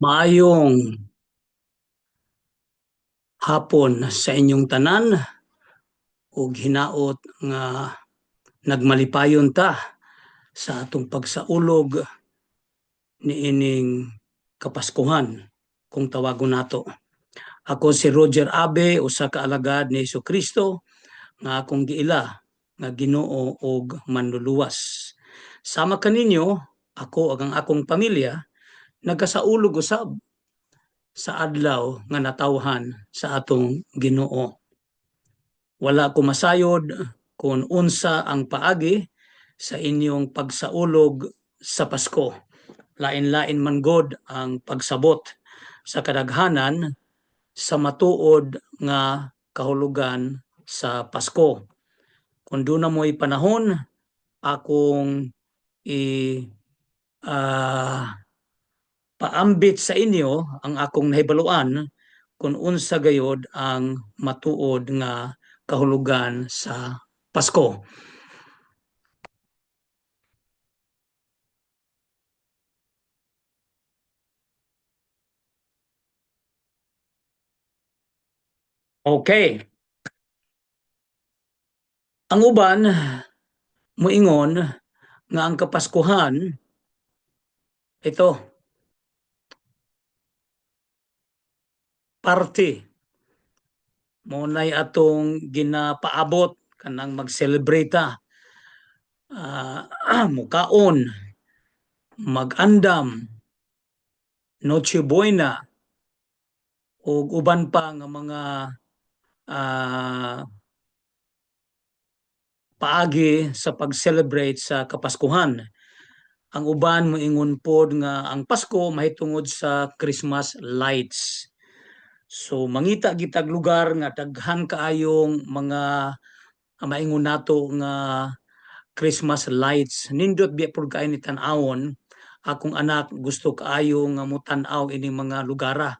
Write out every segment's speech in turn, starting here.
Maayong hapon sa inyong tanan ug hinaot nga nagmalipayon ta sa atong pagsaulog niining Kapaskuhan kung tawagon nato. Ako si Roger Abe, usa ka alagad ni Kristo nga akong giila nga Ginoo ug manluluwas. Sama kaninyo, ako ug ang akong pamilya nagasaulog usab sa adlaw nga natawhan sa atong Ginoo. Wala ko masayod kung unsa ang paagi sa inyong pagsaulog sa Pasko. Lain-lain man god ang pagsabot sa kadaghanan sa matuod nga kahulugan sa Pasko. Kung doon na mo'y panahon, akong i uh, paambit sa inyo ang akong nahibaluan kung unsa gayod ang matuod nga kahulugan sa Pasko. Okay. Ang uban moingon nga ang Kapaskuhan ito parte mo nay atong ginapaabot kanang mag-celebrate mukaon, mag-andam, Noche Buena ug uban pa nga mga uh, paagi sa pag-celebrate sa Kapaskuhan. Ang uban moingon pod nga ang Pasko mahitungod sa Christmas lights. So mangita gitag lugar nga daghan kaayong mga maingon nato nga Christmas lights. Nindot biya pod kaayo ni tan-awon. Akong anak gusto kaayo nga mutan-aw ining mga lugara.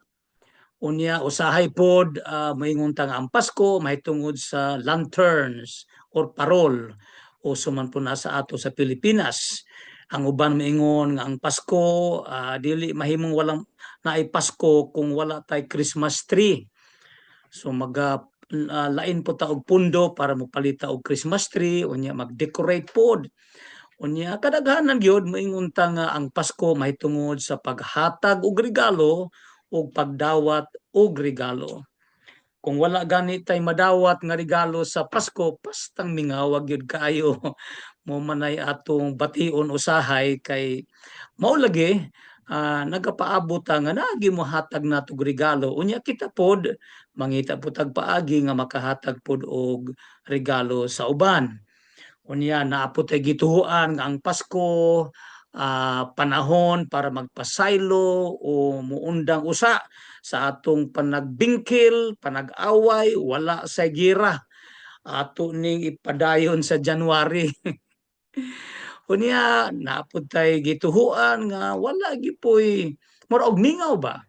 Unya usahay pod maingon ta nga ang Pasko mahitungod sa lanterns or parol o suman po na sa ato sa Pilipinas. Ang uban maingon nga ang Pasko dili mahimong walang naay Pasko kung wala tay Christmas tree. So lain po ta og pundo para mopalita og Christmas tree, unya mag-decorate pod. Unya kadaghanan gyud moingon ta nga ang Pasko mahitungod sa paghatag og regalo o pagdawat og regalo. Kung wala gani tay madawat nga regalo sa Pasko, pastang mingawag gyud kaayo. Mo manay atong bation usahay kay mao lagi nagapaabot nga naagi mo hatag natog regalo. Unya kita pod mangita pod tag paagi nga makahatag pod og regalo sa uban. Unya naapot ay gituhuan nga ang Pasko panahon para magpasaylo o muundang usa sa atong panagbingkil, panag-away, wala sa gira. Ato ning ipadayon sa January. Unya naapod tay gituhuan nga wala gipoy mura og mingaw ba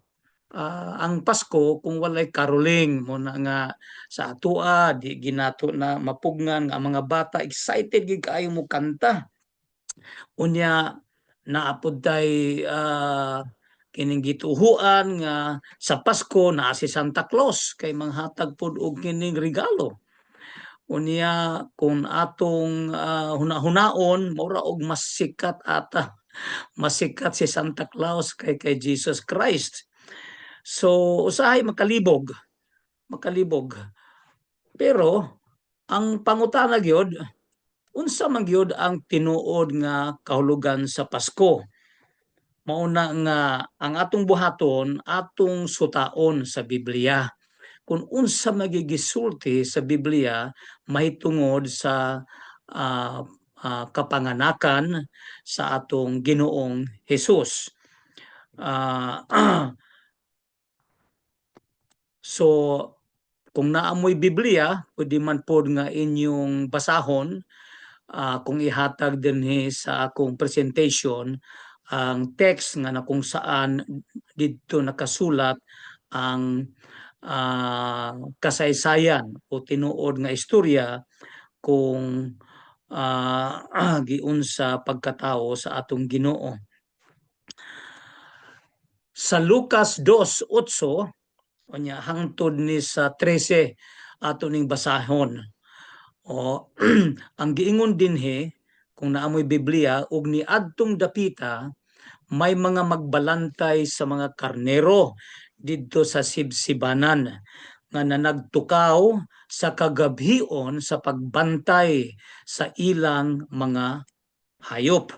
ang Pasko kung walay caroling mo na nga sa atua di ginato na mapugnan nga mga bata excited gid kaayo mo kanta. Unya naapod tay kining gituhuan nga sa Pasko naa si Santa Claus kay manghatag pod og kining regalo. Unya kung atong hunahunaon maura og mas sikat ata masikat si Santa Claus kay Jesus Christ. So usahay makalibog. Pero ang pangutana gyud unsa man gyud ang tinuod nga kahulugan sa Pasko? Mauna nga ang atong buhaton atong sutaon sa Biblia. Kung unsa magigisulti sa Biblia mahitungod sa kapanganakan sa atong Ginoong Hesus. So kung naamoy Biblia, pwede man pod nga inyong basahon kung ihatag dinhi sa akong presentation ang text nga na kung saan dito nakasulat ang kasaysayan o tinuod nga istorya kung giunsa pagkatao sa atong Ginoo. Sa Lucas 2:8 unya hangtod ni sa 13 ato ning basahon. O ang giingon dinhi kung naamoy Biblia ug ni adtong dapita may mga magbalantay sa mga karnero didto sa sibsibanan nga nanagtukaw sa kagabhion sa pagbantay sa ilang mga hayop.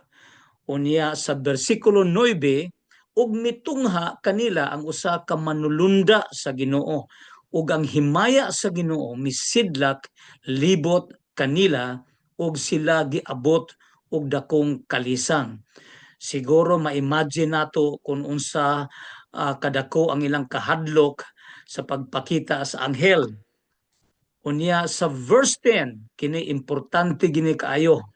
Unya sa bersikulo 9, ug mitungha kanila ang usa ka manulunda sa Ginoo ug ang himaya sa Ginoo misidlak libot kanila ug sila giabot og dakong kalisang. Siguro ma-imagine nato kung unsa kadako ang ilang kahadlok sa pagpakita sa anghel. Unya sa verse 10 kini importante gini kaayo.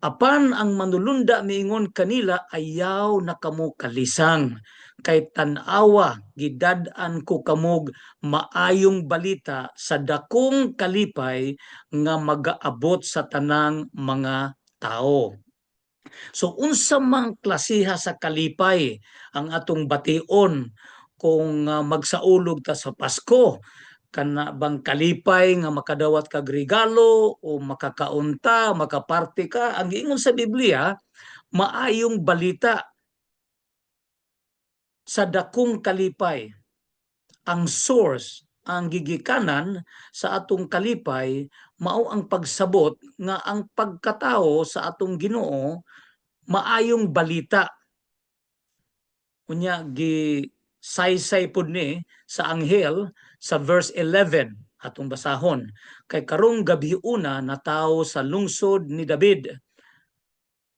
Apan ang manulunda miingon kanila, ayaw na kamo kalisang kay tan-awa gidad-an ko kamog maayong balita sa dakong kalipay nga magaabot sa tanang mga tao. So unsa mang klasiha sa kalipay ang atong bation kung magsaulog ta sa Pasko? Kana bang kalipay nga makadawat kag regalo o makakaunta, makaparte ka? Ang giingon sa Biblia, maayong balita sa dakong kalipay. Ang source, ang gigikanan sa atong kalipay mao ang pagsabot nga ang pagkatao sa atong Ginoo maayong balita. Unya gi saysay pud ni sa anghel sa verse 11 atong basahon, kay karong gabi una natawo sa lungsod ni David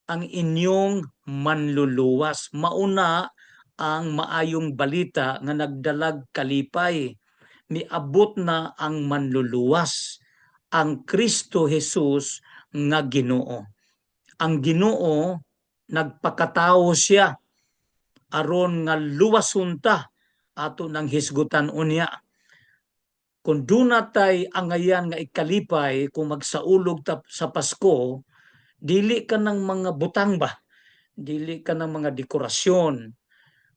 ang inyong manluluwas. Mauna ang maayong balita nga nagdalag kalipay, miabot na ang manluluwas, ang Kristo Jesus nga Ginoo. Ang Ginoo nagpakatawo siya aron nga luwasunta ato nang hisgutan unya. Kung dunatay angayan nga ikalipay kung magsaulog ta sa Pasko, dili ka ng mga butang ba, dili ka ng mga dekorasyon,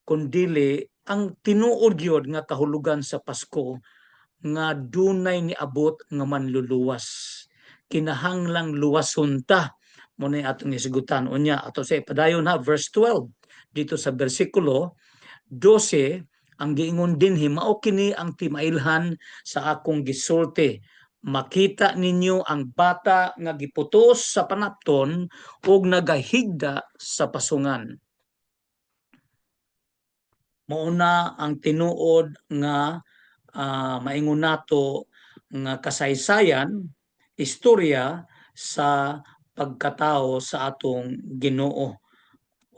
kundili ang tinuod gyud nga kahulugan sa Pasko nga dunay niabot nga manluluwas. Kinahanglang luwasunta mo na atong isigutan unya ato sa padayon ha verse 12 dito sa bersikulo 12 ang giingon dinhi mao kini ang timailhan sa akong gisulti. Makita ninyo ang bata nga giputos sa panapton ug nagahigda sa pasungan. Mauna ang tinuod nga maingon nato nga kasaysayan, istorya sa pagkatao sa atong Ginoo.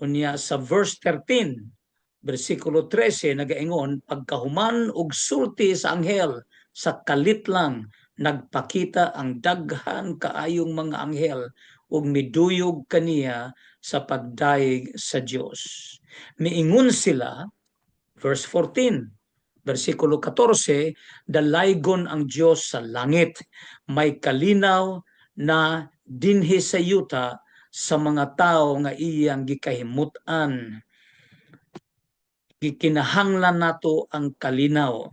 Unya sa verse 13, bersikulo 13 nagaingon, pagkahuman og sulti sa anghel sa kalit lang nagpakita ang daghan kaayong mga anghel ug miduyog kaniya sa pagdaig sa Dios. Miingon sila, verse 14, bersikulo 14, dalaygon ang Dios sa langit, may kalinaw na dinhi sa yuta sa mga tao nga iyang gikahimutan. Gikinahanglan nato ang kalinaw.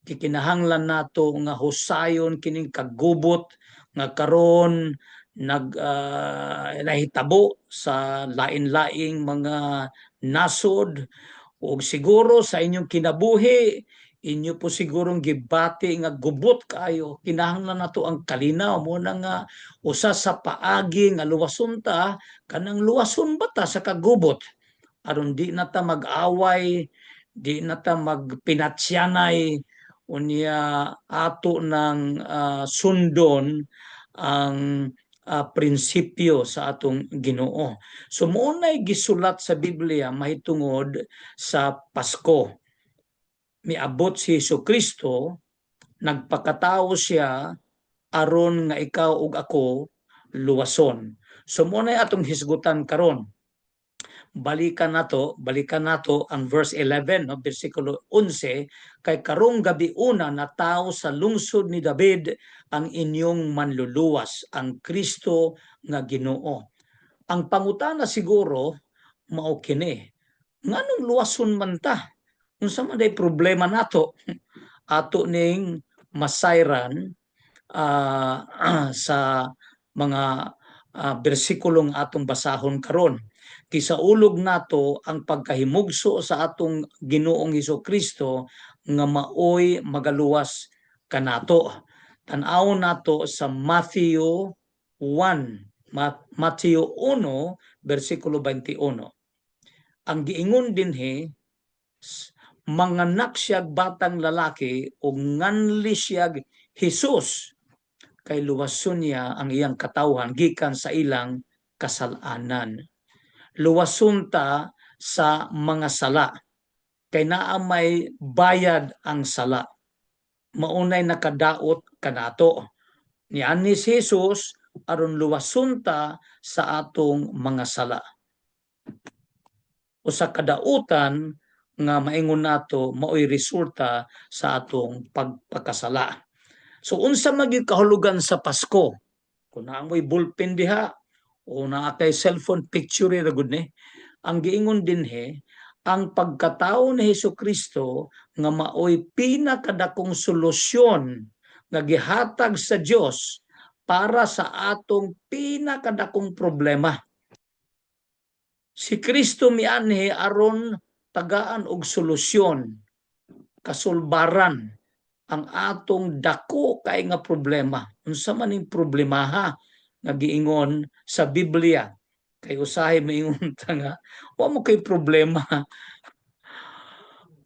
Gikinahanglan nato nga husayon kining kagubot nga karon nahitabo sa lain-laing mga nasod ug siguro sa inyong kinabuhi inyo po sigurong gibati nga gubot kayo, kinahanglan nato ang kalinaw mo na nga usa sa paagi nga luwasunta kanang luwason bata sa kagubot aron di na ta mag-away, di na ta magpinatsyanay unya ato ng sundon ang prinsipyo sa atong Ginoo. So mounay gisulat sa Biblia mahitungod sa Pasko. Miabot si Jesucristo, nagpakatao siya aron nga ikaw ug ako luwason. So mounay atong hisgutan karon. Balikan nato ang verse 11 no bersikulo 11, kay karong gabi una natawo sa lungsod ni David ang inyong manluluwas, ang Kristo nga Ginoo. Ang pangutana siguro mao kini, nganong luwason man ta? Unsa man day problema nato? Ato ning masayran sa mga bersikulong atong basahon karon. Kisaulog nato ang pagkahimugso sa atong Ginoong Hesukristo nga maoy magaluwas kanato. Tan-awon nato sa Matthew 1, Matthew 1 bersikulo 21. Ang giingon dinhi, manganak siya batang lalaki o nganli siya Jesus kay luwason niya ang iyang katawhan gikan sa ilang kasalanan. Luwason ta sa mga sala kay naa may bayad ang sala. Maunay nakadaot kanato. Niani si Jesus aron luwason ta sa atong mga sala. Usa kadautan nga maingon nato maoy resulta sa atong pagpakasala. So unsa maging kahulugan sa Pasko? Kung naamoy ballpen diha o naa kay cellphone picture ra gud ni, ang giingon dinhi ang pagkatao ni Hesukristo nga maoy pinakadakong solusyon nga gihatag sa Dios para sa atong pinakadakong problema. Si Kristo mianhi aron tagaan og solusyon, kasulbaran ang atong dako kay nga problema. Unsa man ning problemaha nga giingon sa Biblia? Kay usahay maingon ta nga wa mo kay problema.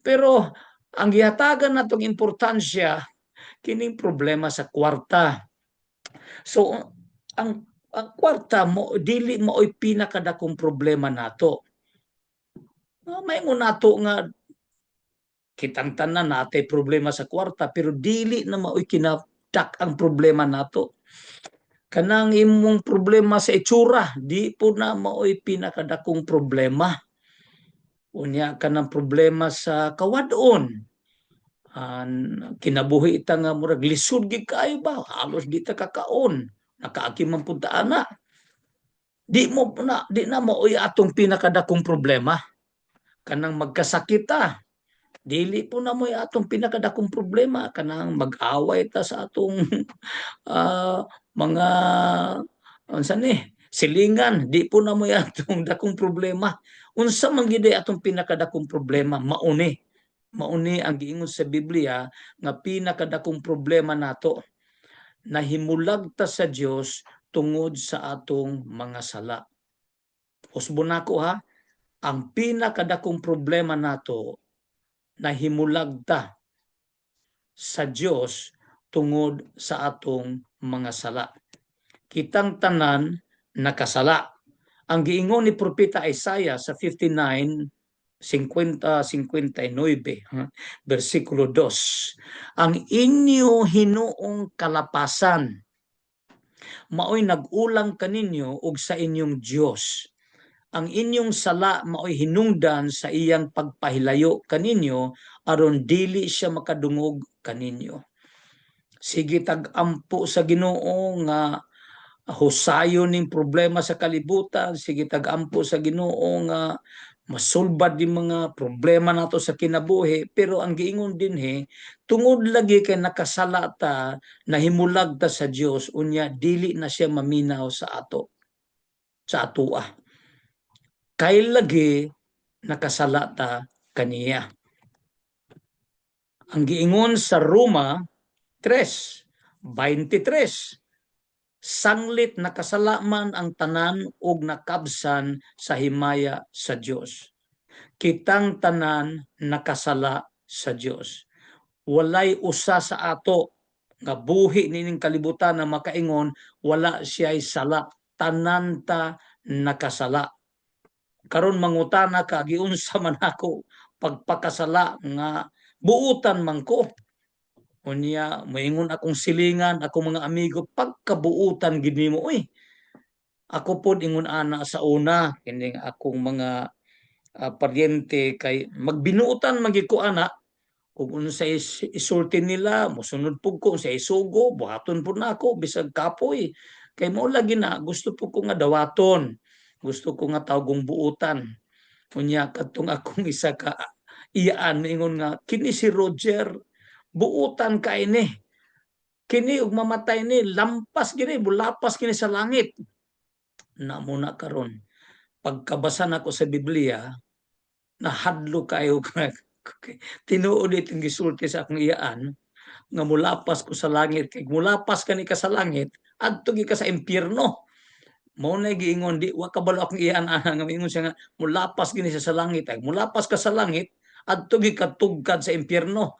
Pero ang gihatagan natong importansya kining problema sa kwarta. So ang kwarta mo dili maoy pinakadakong problema nato. Maingon nato nga kitang tanan natay problema sa kwarta pero dili na maoy kinadak ang problema nato. Kanang imong problema sa itsura, di po na maoy pinakadakong problema. Unya kanang problema sa kawadon. Kinabuhi ita nga murag lisod gid kaayo ba? Halos di ta kakaon. Nakaagi man pud ta ana. Di na maoy atong pinakadakong problema. Kanang magkasakit ta. Dili po na mo'y atong pinakadakong problema kanang mag-away ta sa atong mga unsa ni silingan, di po na mo'y atong dakong problema. Unsa man gid atong pinakadakong problema? Mauni ang giingon sa Biblia nga pinakadakong problema nato nahimulag ta sa Dios tungod sa atong mga sala. Usbon nako ha, ang pinakadakong problema nato nahimulag ta sa Dios tungod sa atong mga sala. Kitang tanan nakasala. Ang giingon ni propeta Isaiah sa 59:59 bersikulo 2, ang inyo hinuong kalapasan maoy nag-ulang kaninyo og sa inyong Dios. Ang inyong sala maoy hinungdan sa iyang pagpahilayo kaninyo aron dili siya makadungog kaninyo. Sige tag-ampo sa Ginoo nga husayon ning problema sa kalibutan, sige tag-ampo sa Ginoo nga masulbad di mga problema nato sa kinabuhi, pero ang giingon dinhi tungod lagi kay nakasala ta, nahimulag ta sa Dios, unya dili na siya maminaw sa atoa. Kay lagi nakasala ta kaniya. Ang giingon sa Roma 3:23, sanglit nakasala man ang tanan ug nakabsan sa himaya sa Dios. Kitang tanan nakasala sa Dios. Walay usa sa ato nga buhi nining kalibutan na makaingon wala siya'y sala. Tanan ta nakasala. Karon mangutana ka giunsa man ako pagpakasala nga buutan man ko. Unya moingon akong silingan akong mga amigo pagkabuutan gid nimo Ako pod ingon ana sa una kining akong mga paryente kay magbinuutan man gid ko ana kung unsay isulti nila mosunod pud ko sa isugo buhaton pud nako bisag kapoy kay mao lagi na gusto pud ko nga dawaton. Gusto ko nga tawgong buutan. Unya katong akong isa ka iyaan ingon nga kini si Roger buutan ka ini. Kini ug mamatay ni lampas gini bulapas kini sa langit. Na muna karon pagkabasa nako sa Biblia nahadlo kayo tinuod itong gisulti sa akong iyaan nga mulapas ko sa langit kay mulapas kani ka sa langit adto gi ka sa impyerno. Mao na giingon di wa kabalo akong iyaan ana nga ingon siya nga mulapas gini siya sa langit ay mulapas ka sa langit adto gi ka tugkad sa impyerno.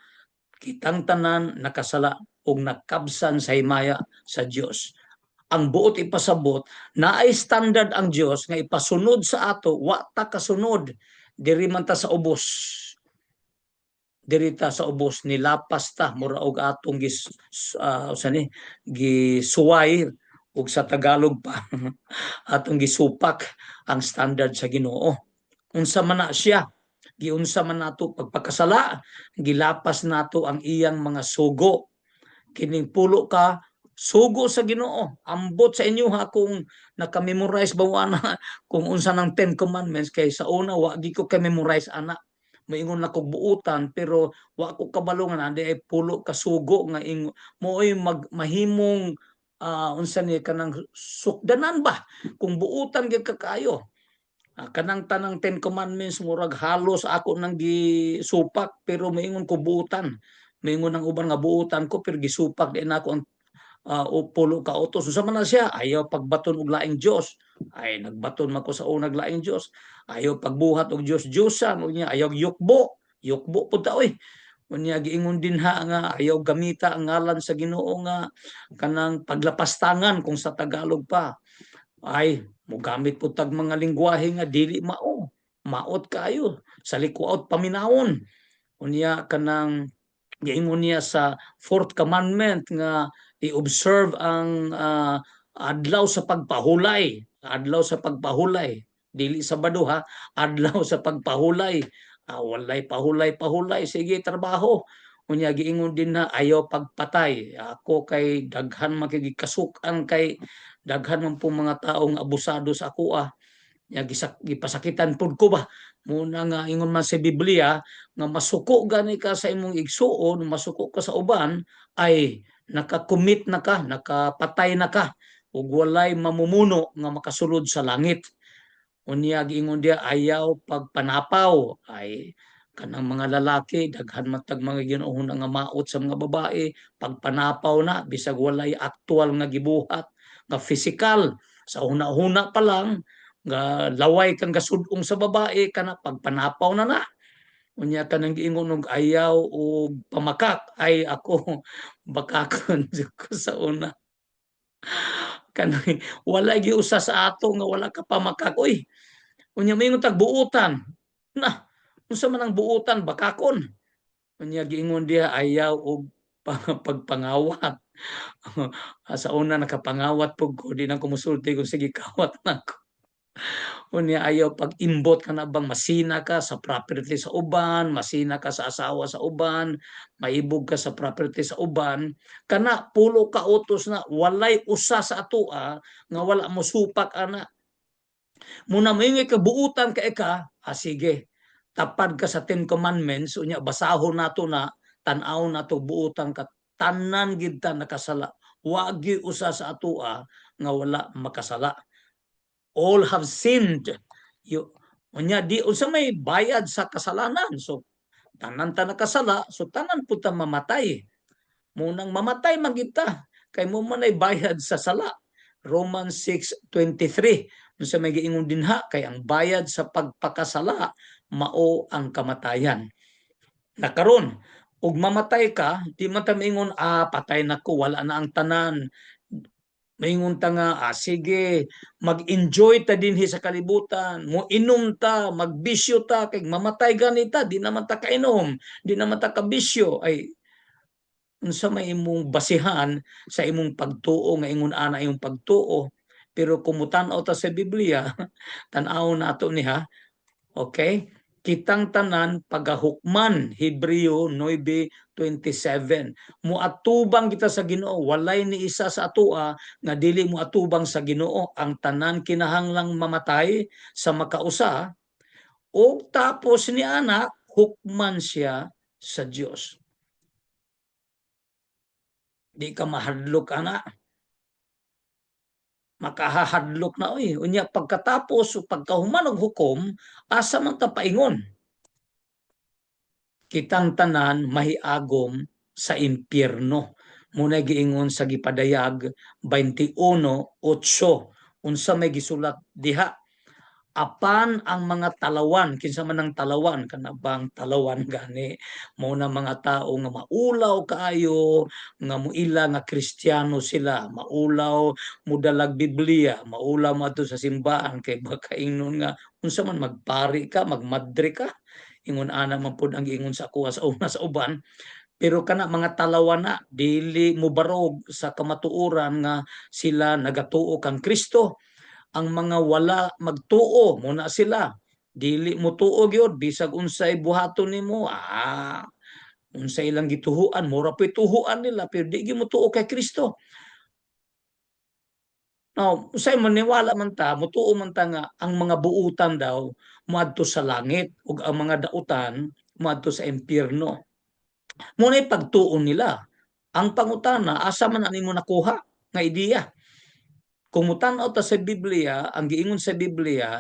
Kitang tanan nakasala ug nakabsan sa himaya sa Dios. Ang buot ipasabot naay standard ang Dios nga ipasunod sa ato wa ta kasunod diri man ta sa ubos. Diri ta sa ubos nilapas ta mura og atong gisuway ug sa Tagalog pa atong gisupak ang standard sa Ginoo. Unsa man na siya giunsa man nato pagpakasala gilapas nato ang iyang mga sugo kining pulo ka sugo sa Ginoo ambot sa inyo ha kung naka-memorize ba ana kung unsa nang 10 commandments kay sa una wa gi ko kay memorize ana moingon na kog buutan pero wa ko kabalo nga andi ay pulo ka sugo nga mo'y mahimong unsa ni kanang sukdanan ba kung buutan gyud ka kayo. Kanang tanang 10 commandments murag halos ako nang gisupak pero maingon ko buutan. Maingon ang uban nga buutan ko pero gisupak di na ako ang pulo ka utos. Unsa man na siya? Ayaw pagbaton og laing Dios. Ay nagbaton man ko sa unang laing Dios. Ayaw pagbuhat og Dios-Diosan. Unya ayaw yukbo. Yukbo pud ta oy. Unya giingon din ha nga ayaw gamita ang ngalan sa Ginoo nga kanang paglapastangan kung sa Tagalog pa. Ay mogamit po tag mga lingwahe nga dili mao maot kayo sa likuot paminawon unya kanang giingon niya sa fourth commandment nga i-observe ang adlaw sa pagpahulay dili Sabado ha adlaw sa pagpahulay walay pahulay sige trabaho unya giingon din na ayaw pagpatay ako kay daghan makigikasukan kay daghan man po mga taong abusado sa ako gipasakitan pud ko ba muna nga ingon man sa Biblia nga masuko gani ka sa imong igsuon masuko ka sa uban ay nakakumit na ka nakapatay na ka ug walay mamumuno nga makasulod sa langit unya giingon dia ayaw pagpanapaw ay kanang mga lalaki daghan matag mga ginuon nga maot sa mga babae pagpanapaw na bisag walay aktual nga gibuhat nga physical sa una-una pa lang nga laway kang gasudong sa babae kana pagpanapaw na unya kanang giingon og ayaw og pamakak ay ako bakakon ko sa una kanang wala giusa sa ato nga wala ka pamakak oy unya maingon tag buutan na unsa man ang buutan bakakon unya giingon dia ayaw og pagpangawat sa una nakapangawat pug ko di nang kumusulti kung sige kawat na ko unya ayaw pag-imbot ka na bang masina ka sa property sa uban masina ka sa asawa sa uban maibog ka sa property sa uban kana pulo ka utos na walay usa sa atoa nga wala mo supak ana muna moingon ka buutan ka sige tapad ka sa 10 commandments unya basahon nato na tan-aw nato buutan ka tanan gid ta nakasala wa gyud usa sa atoa nga wala makasala all have sinned unya di unsa may bayad sa kasalanan so tanan ta nakasala so tanan pud ta mamatay munang mamatay man gid ta kay mo man ay bayad sa sala Romans 6:23 unsa may giingon dinha kay ang bayad sa pagpakasala mao ang kamatayan nakaron ug mamatay ka di man ta maingon patay na ko wala na ang tanan maingon ta nga sige mag-enjoy ta dinhi sa kalibutan mo inom ta magbisyo ta kay mamatay ganita di naman ta kainom di naman ta kabisyo ay unsa may imong basihan sa imong pagtuo nga ingon ana imong pagtuo pero kung mutan-aw ta sa Biblia tan-aw nato niha okay kitang tanan pagahukman Hebreo 9:27 muatubang kita sa Ginoo walay ni isa sa atoa nga dili muatubang sa Ginoo ang tanan kinahanglang mamatay sa makausa O tapos ni anak, hukman siya sa Dios. Di ka mahadlok ana, makahahadlok na oy. Unya pagkatapos pagkahuman og hukom, asa man ta paingon? Kitang tanan mahiagom sa impyerno. Muna giingon sa gipadayag 21:8 unsa may gisulat diha, apan ang mga talawan, kinsa man ang talawan, kana bang talawan gani, mao na mga tao nga maulaw kaayo, nga muila nga Kristiyano sila, maulaw mudalag Biblia, maulaw madto sa simbahan kay baka ingnon nga unsa man magpari ka, magmadre ka, ingon ana man pud ang giingon sa kuha sa una sa uban. Pero kana mga talawan na dili mobarog sa kamatuoran nga sila nagatuo kang Kristo. Ang mga wala magtuo muna sila, dili mo tuo gyud bisag unsay buhaton nimo, unsay ilang gituhuan mura pa tuhuan nila pero di gyud mo tuo kay Kristo. Now, usay maniwala man ta, mutuo man ta nga ang mga buutan daw moadto sa langit ug ang mga dautan moadto sa impyerno. Muna pagtuo nila. Ang pangutana, asa man nimo nakuha nga ideya? Kung mutan-aw ta sa Biblia, ang giingon sa Biblia,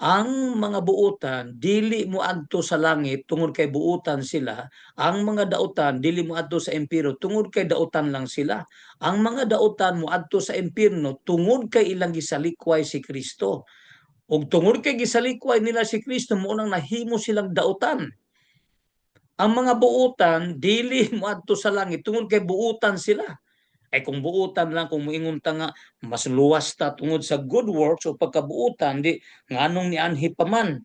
ang mga buutan dili moadto sa langit tungod kay buutan sila, ang mga dautan dili moadto sa impyerno tungod kay dautan lang sila. Ang mga dautan moadto sa impyerno tungod kay ilang gisalikway si Kristo. Ug tungod kay gisalikway nila si Kristo mo nang nahimo silang dautan. Ang mga buutan dili moadto sa langit tungod kay buutan sila. Ay kung buutan lang, kung moingon ta nga mas luwas ta tungod sa good works o pagkabuutan, di nganong ni anhi pa man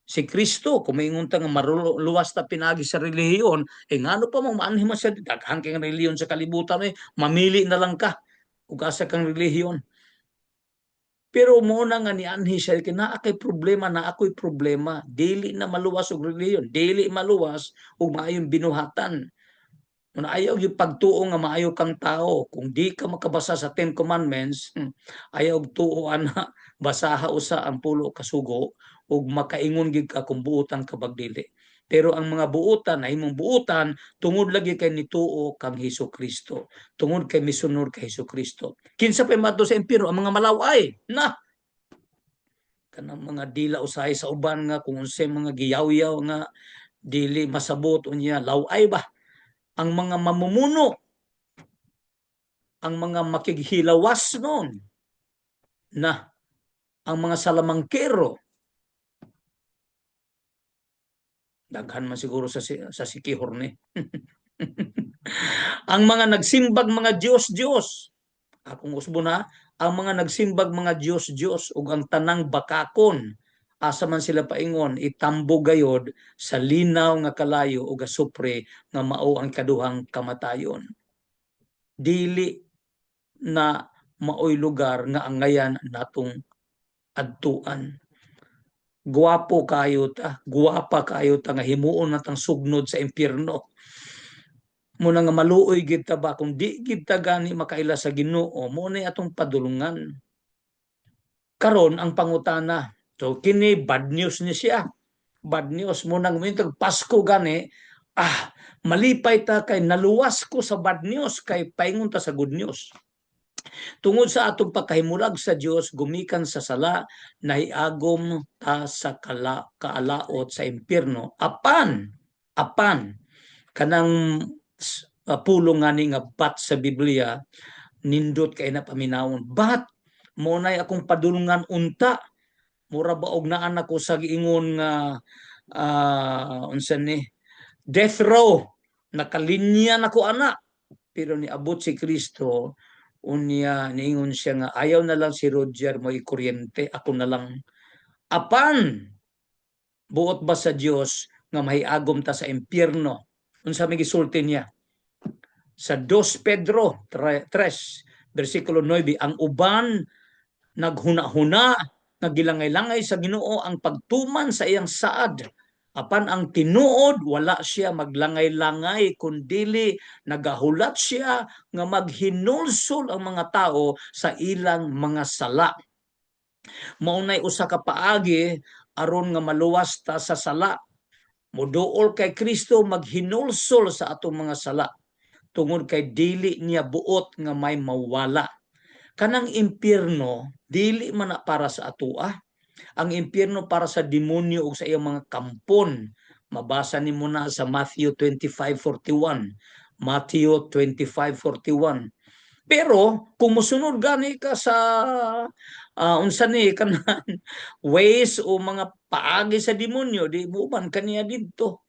si Kristo, kung moingon ta nga maluwas ta pinagi sa relihiyon, ngano pa mo maanhi man siya daghang kang relihiyon sa kalibutan, mamili na lang ka ug asa kang relihiyon. Pero mo na nga ni anhi siya kina kay problema na ako'y problema, dili na maluwas og relihiyon, dili maluwas og maayong binuhatan. Kung ayaw yung pagtuo nga maayo kang tao, kung di ka makabasa sa Ten Commandments, ayaw tuo ana basaha usa ang pulo ka sugo ug makaingon gid ka kung buutan ka bagdili. Pero ang mga buutan ay imong buutan tungod lagi kay nituo kang Hesukristo, tungod kay misunod kay Hesukristo. Kinsa pay madto sa impyerno? Ang mga malaway na kanang mga dila usahay sa uban nga kung unsay mga giyaw-yaw nga dili masabot unya laway ba ang mga mamumuno, ang mga makighilawas noon na ang mga salamangkero, daghan man siguro sa sikihor ni. Ang mga nagsimbag mga Diyos-Diyos, akong usbo na, ang mga nagsimbag mga Diyos-Diyos ug ang tanang bakakon, asa man sila paingon, itambo gayod sa linaw nga kalayo ug asupre nga mao ang kaduhang kamatayon. Dili na maoy lugar nga ang ngayan natong adtuan. Guwapo kayo ta, guwapa kayo ta nga himuon natang sugnod sa impyerno. Muna nga maluoy gid ta ba kung di gid ta gani makaila sa Ginoo, mo na atong padulungan. Karon ang pangutana, so kini bad news ni siya. Bad news mo nang mintag Pasko gani, malipay ta kay naluwas ko sa bad news kay paingon ta sa good news. Tungod sa atong pagkahimulag sa Dios gumikan sa sala, nahiagom ta sa kaalaot sa impyerno. Apan kanang pulong nga bat sa Biblia nindot kay na paminawon. Bat mo nay akong padulungan unta. Mura ba og naan ako sa giingon nga unsa ni death row, nakalinya nako ana. Pero niabot si Kristo unya niingon siya nga ayaw na lang si Roger mo ikuryente, ako na lang. Apan buot ba sa Dios nga mahiagom ta sa impyerno? Unsa may gisulti niya? Sa 2 Pedro 3 versikulo 9, ang uban naghuna-huna, nagilangay-langay sa Ginoo ang pagtuman sa iyang saad. Apan ang tinuod wala siya maglangay-langay kundili nagahulat siya nga maghinulsol ang mga tao sa ilang mga sala. Maunay usa ka paagi aron nga maluwas ta sa sala. Moduol kay Kristo maghinulsol sa atong mga sala tungod kay dili niya buot nga may mawala. Kanang impyerno dili man na para sa atoa. Ang impyerno para sa demonyo ug sa iyang mga kampon. Mabasa nimo na sa Matthew 25:41. Matthew 25:41. Pero kung mosunod gani ka sa unsa ni kanang ways o mga paagi sa demonyo, di mo man kaniya didto.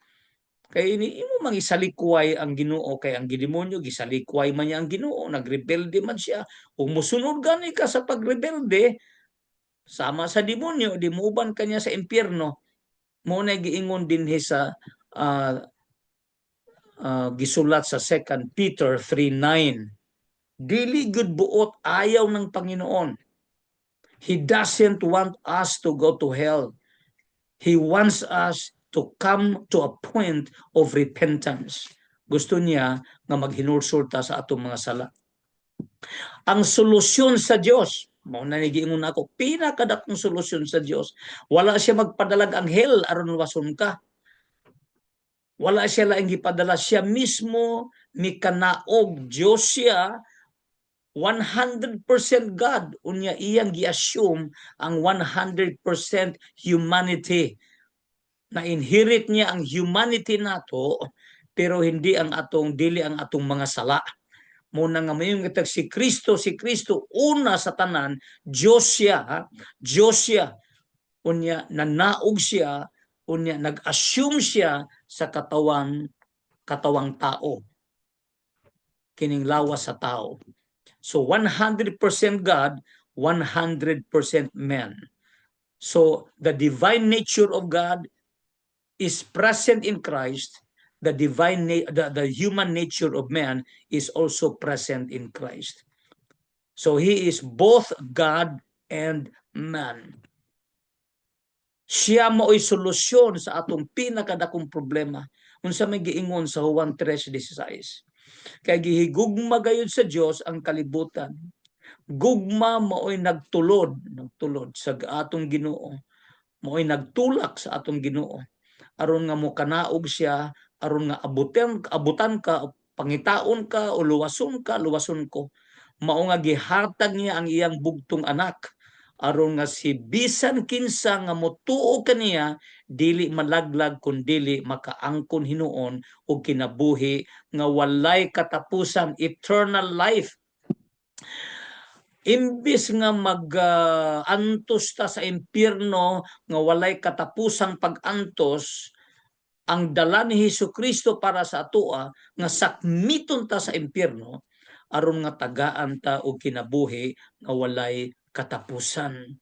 Kay ini imo mang isalikway ang Ginoo, kay ang demonyo gisalikway man niya ang Ginoo, nagrebelde man siya. Kung mosunod gani ka sa pagrebelde sama sa demonyo, di muuban kanya sa impyerno. Mo na giingon dinhi sa gisulat sa 2 Peter 3:9. Dili gud buot ayaw ng Panginoon. He doesn't want us to go to hell. He wants us to come to a point of repentance. Gusto niya nga maghinulsulta sa atong mga sala. Ang solusyon sa Dios, mao na giingon ako, pinakadakong solusyon sa Dios, wala siya magpadalag anghel aron wason ka. Wala siya laing gipadala, siya mismo mikanaog. Dios siya, 100% God. Unya iyang gi-assume ang 100% humanity. Na-inherit niya ang humanity nato, pero hindi ang atong, dili ang atong mga sala. Muna nga mayong itag si Kristo una sa tanan, Diyos siya, Diyos siya. Unya nanaog siya, unya nag-assume siya sa katawang tao. Kining lawas sa tao. So 100% God, 100% man. So the divine nature of God is present in Christ. The human nature of man is also present in Christ. So he is both God and man. Siya mao'y solusyon sa atong pinakadakong problema. Unsa may giingon sa Juan 3:16. Kay gihigugma gayud sa Dios ang kalibutan. Gugma mao'y nagtulod sa atong Ginoo. Mao'y nagtulak sa atong Ginoo. Aron nga mo kanaog siya, aron nga abutan ka, pangitaon ka o luwason ko. Mao nga gihatag niya ang iyang bugtong anak aron nga si bisan kinsa nga motuo kaniya dili malaglag kun dili makaangkon hinuon og kinabuhi nga walay katapusan, eternal life. Imbis nga mag-antos ta sa impyerno nga walay katapusang pag-antos, ang dala ni Hesukristo para sa atoa nga sakmiton ta sa impyerno aron nga tagaan ta og kinabuhi nga walay katapusan.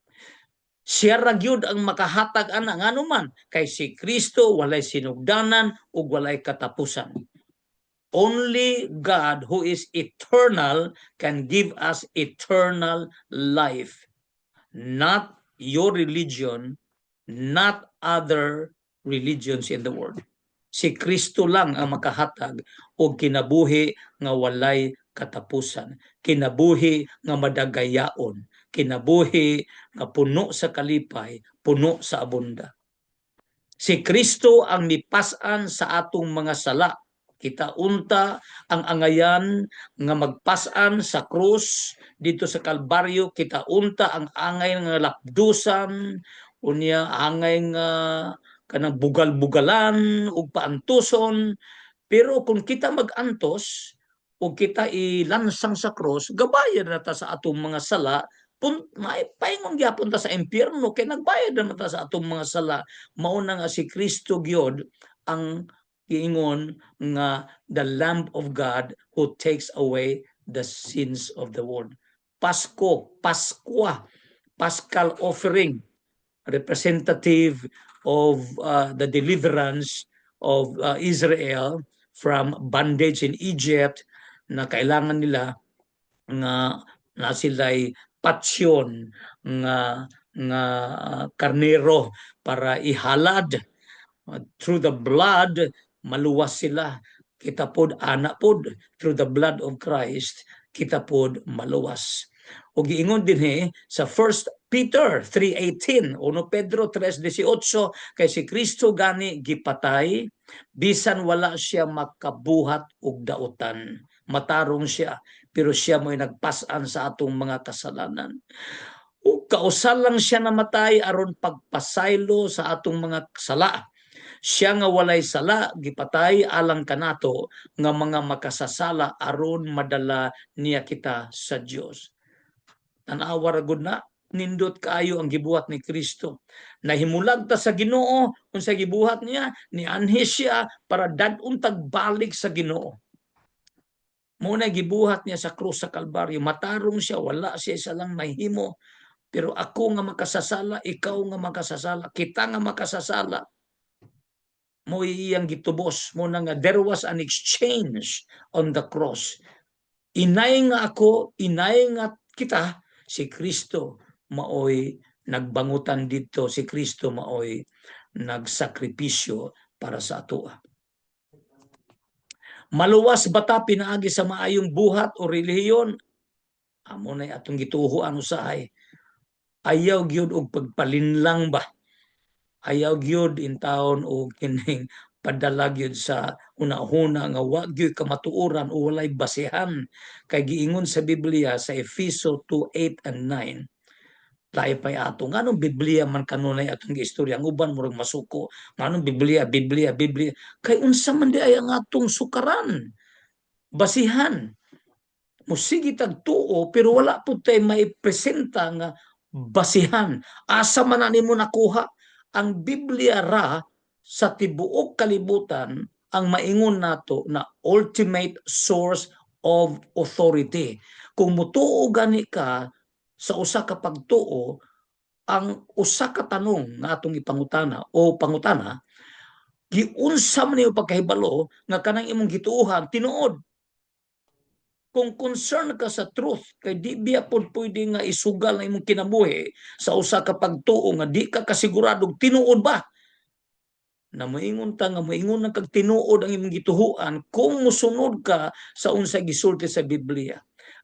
Siya ra gyud ang makahatag ana nganuman kay si Kristo walay sinugdanan ug walay katapusan. Only God who is eternal can give us eternal life. Not your religion, not other religions in the world. Si Kristo lang ang makahatag og kinabuhi nga walay katapusan. Kinabuhi nga madagayaon. Kinabuhi nga puno sa kalipay, puno sa abunda. Si Kristo ang mipas-an sa atong mga sala. Kita unta ang angayan nga magpas-an sa krus dito sa Kalbaryo. Kita unta ang angay nga lapdusan, unya angay nga kanang bugal-bugalan ug paantuson. Pero kung kita mag-antos o kita ilansang sa krus, gabayan na ta sa atong mga sala, paingon gyapon ta sa impyerno kay nagbayad na ta sa atong mga sala. Mao na nga si Kristo gyud ang giingon nga the Lamb of God who takes away the sins of the world. Paskwa, Paschal offering, representative of the deliverance of Israel from bondage in Egypt, na kailangan nila nga na sila'y patsyon nga karnero para ihalad. Through the blood maluwas sila. Kita pod anak pod through the blood of Christ kita pod maluwas. O giingon dinhi sa 1 Peter 3:18, 1 Pedro 3:18, kay si Kristo gani gipatay bisan wala siya makabuhat og dautan. Matarong siya, pero siya mo'y nagpas-an sa atong mga kasalanan. O kausal lang siya namatay aron pagpasaylo sa atong mga sala. Siya nga walay sala gipatay alang kanato nga mga makasasala aron madala niya kita sa Dios. Tanawa ra gud na, nindot kaayo ang gibuhat ni Kristo. Nahimulag ta sa Ginoo unsa gibuhat niya, nianhi siya para dad-on tagbalik sa Ginoo. Muna gibuhat niya sa krus sa Kalbaryo, matarong siya, wala siya isa lang mahimo. Pero ako nga makasasala, ikaw nga makasasala, kita nga makasasala, mo iyang gitubos mo na nga there was an exchange on the cross. Inay nga ako, inay nga kita, si Kristo maoy nagbangutan dito, si Kristo maoy nagsakripisyo para sa ato. Maluwas bata pinaagi sa maayong buhat o relihiyon, amo na atong gituhuan usahay. Ayaw gyud og pagpalinlang ba, ayaw gyud in taon o kining padala gyud sa una-una nga wa gyud kamatuoran o walay basehan. Kay giingon sa Biblia sa Efeso 2:8 and 9, lahi pay ato nganong Biblia man kanunay atong giistorya, ang uban murag masuko nganong Biblia kay unsa man di ay ang atong sukaran basihan. Musigi tagtuo pero wala pud tay may presenta nga basihan. Asa man nimo nakuha ang Biblia ra sa tibuok kalibutan ang maingon nato na ultimate source of authority. Kung mutuo gani ka sa usa ka pagtuo, ang usa ka tanong nga atong ipangutana o pangutana, giunsa man niyo pagkahibalo nga kanang imong gituohan tinuod. Kung concern ka sa truth, kay di biya pod pwede nga isugal ang imong kinabuhi sa usa ka pagtuo nga di ka kasiguradong tinuod ba. Na moingon ta nga moingon na kag tinuod ang imong gituhuan kung mosunod ka sa unsay gisulti sa Biblia.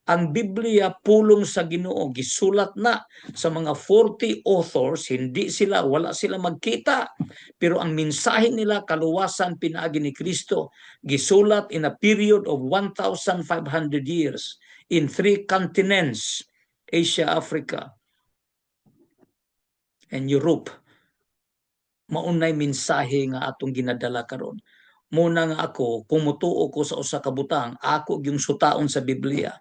Ang Biblia pulong sa Ginoo, gisulat na sa mga 40 authors, hindi sila, wala sila magkita, pero ang mensahe nila kaluwasan pinaagi ni Kristo, gisulat in a period of 1,500 years in 3 continents, Asia, Africa, and Europe. Maunay mensahe nga atong ginadala karon. Muna nga ako, kumutuo ko sa usa ka butang, ako gyung sutaon sa Biblia.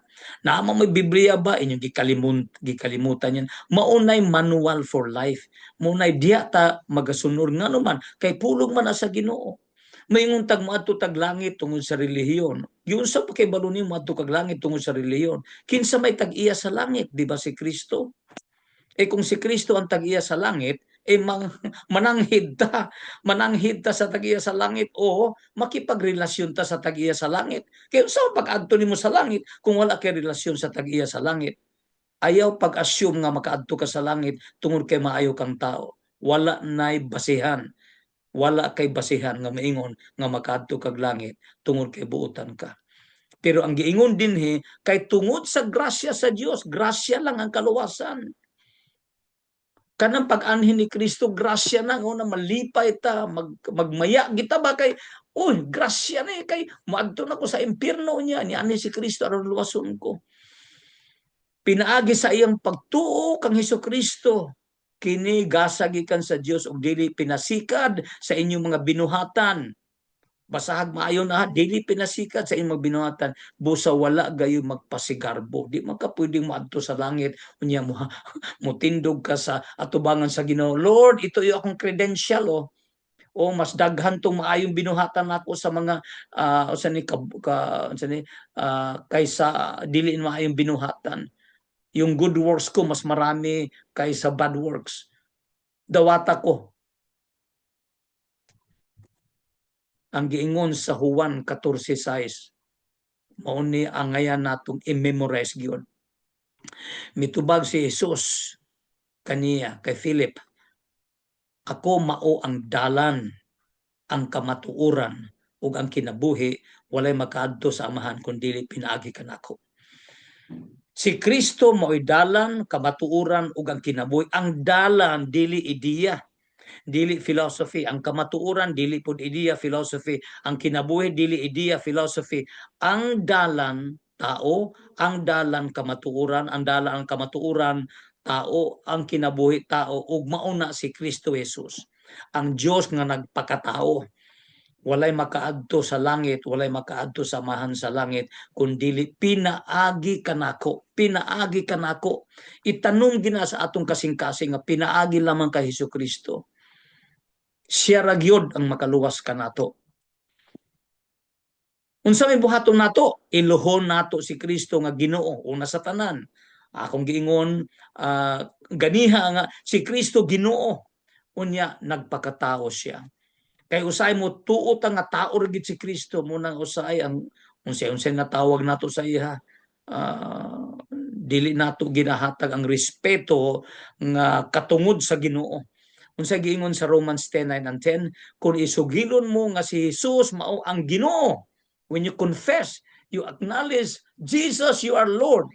Naama may Biblia ba inyong gikalimutan yan? Maunay manual for life. Maunay diya ta magasunod nga naman kay pulong man sa Ginoo. Maingon tag moadto tag langit tungod sa relihiyon. Yun sa pakibalo ni moadto kag langit tungod sa relihiyon. Kinsa may tag-iya sa langit, di ba si Kristo? Kung si Kristo ang tag-iya sa langit, mananghid ta sa tag-iya sa langit o makipagrelasyon ta sa tag-iya sa langit. Kaya sa pag-adto nimo sa langit kung wala kay relasyon sa tag-iya sa langit? Ayaw pag-assume nga makaadto ka sa langit tungod kay maayo kang tao. Wala nay basihan. Wala kay basihan nga maingon nga makaadto kag langit tungod kay buotan ka. Pero ang giingon dinhi kay tungod sa grasya sa Dios, grasya lang ang kaluwasan. Kanang pag-anhin ni Kristo, grasya na nga na malipay ta, magmaya kita ba kay, grasya na kay, maadto na ko sa impyerno niya, ni ani si Kristo aron luwason ko. Pinaagi sa iyang pagtuo kang Hesus Kristo, kini gasagikan sa Dios ug dili pinasikad sa inyong mga binuhatan. Basahag maayo na dili pinasikat sa inyong binuhatan, busa wala gayo magpasigarbo. Di man ka pwedeng maadto sa langit unya mo mutindog ka sa atubangan sa Ginoo. Lord, ito yung akong credential o mas daghan tong maayong binuhatan nako sa mga kaysa dili maayong binuhatan. Yung good works ko mas marami kaysa bad works. Dawata ko. Ang giingon sa Juan 14:6, mao ni ang ngayan natong i-memorize gyud. Mitubag si Jesus kaniya kay Philip, ako mao ang dalan, ang kamatuoran ug ang kinabuhi, walay makaadto sa Amahan kun dili pinaagi kanako. Si Kristo mao'y dalan, kamatuoran ug ang kinabuhi. Ang dalan dili ideya, dili philosophy. Ang kamatuoran dili pud ideya, philosophy. Ang kinabuhi dili ideya, philosophy. Ang dalan tao, ang dalan kamatuoran, ang dalan ang kamatuoran tao, ang kinabuhi tao ug mauna si Kristo Jesus. Ang Dios nga nagpakatao. Walay makaadto sa langit, walay makaadto sa mahan sa langit, kundili pinaagi kanako, pinaagi kanako. Itanong gina sa atong kasing-kasing nga pinaagi lamang kay Hesukristo. Siya ra gyud ang makaluwas kanato. Unsa may buhaton nato? Iluhon nato si Kristo nga Ginoo una sa tanan. Akong giingon ganiha nga si Kristo Ginoo, unya nagpakatao siya. Kay usay mo tuot nga tao gid si Kristo mo nang usay ang unsay-unsay nga tawag nato sa iya. Dili nato ginahatag ang respeto nga katungod sa Ginoo. Unsa giingon sa Romans 10:9 and 10, kung isugilon mo nga si Jesus mao ang Ginoo, when you confess, you acknowledge Jesus you are Lord,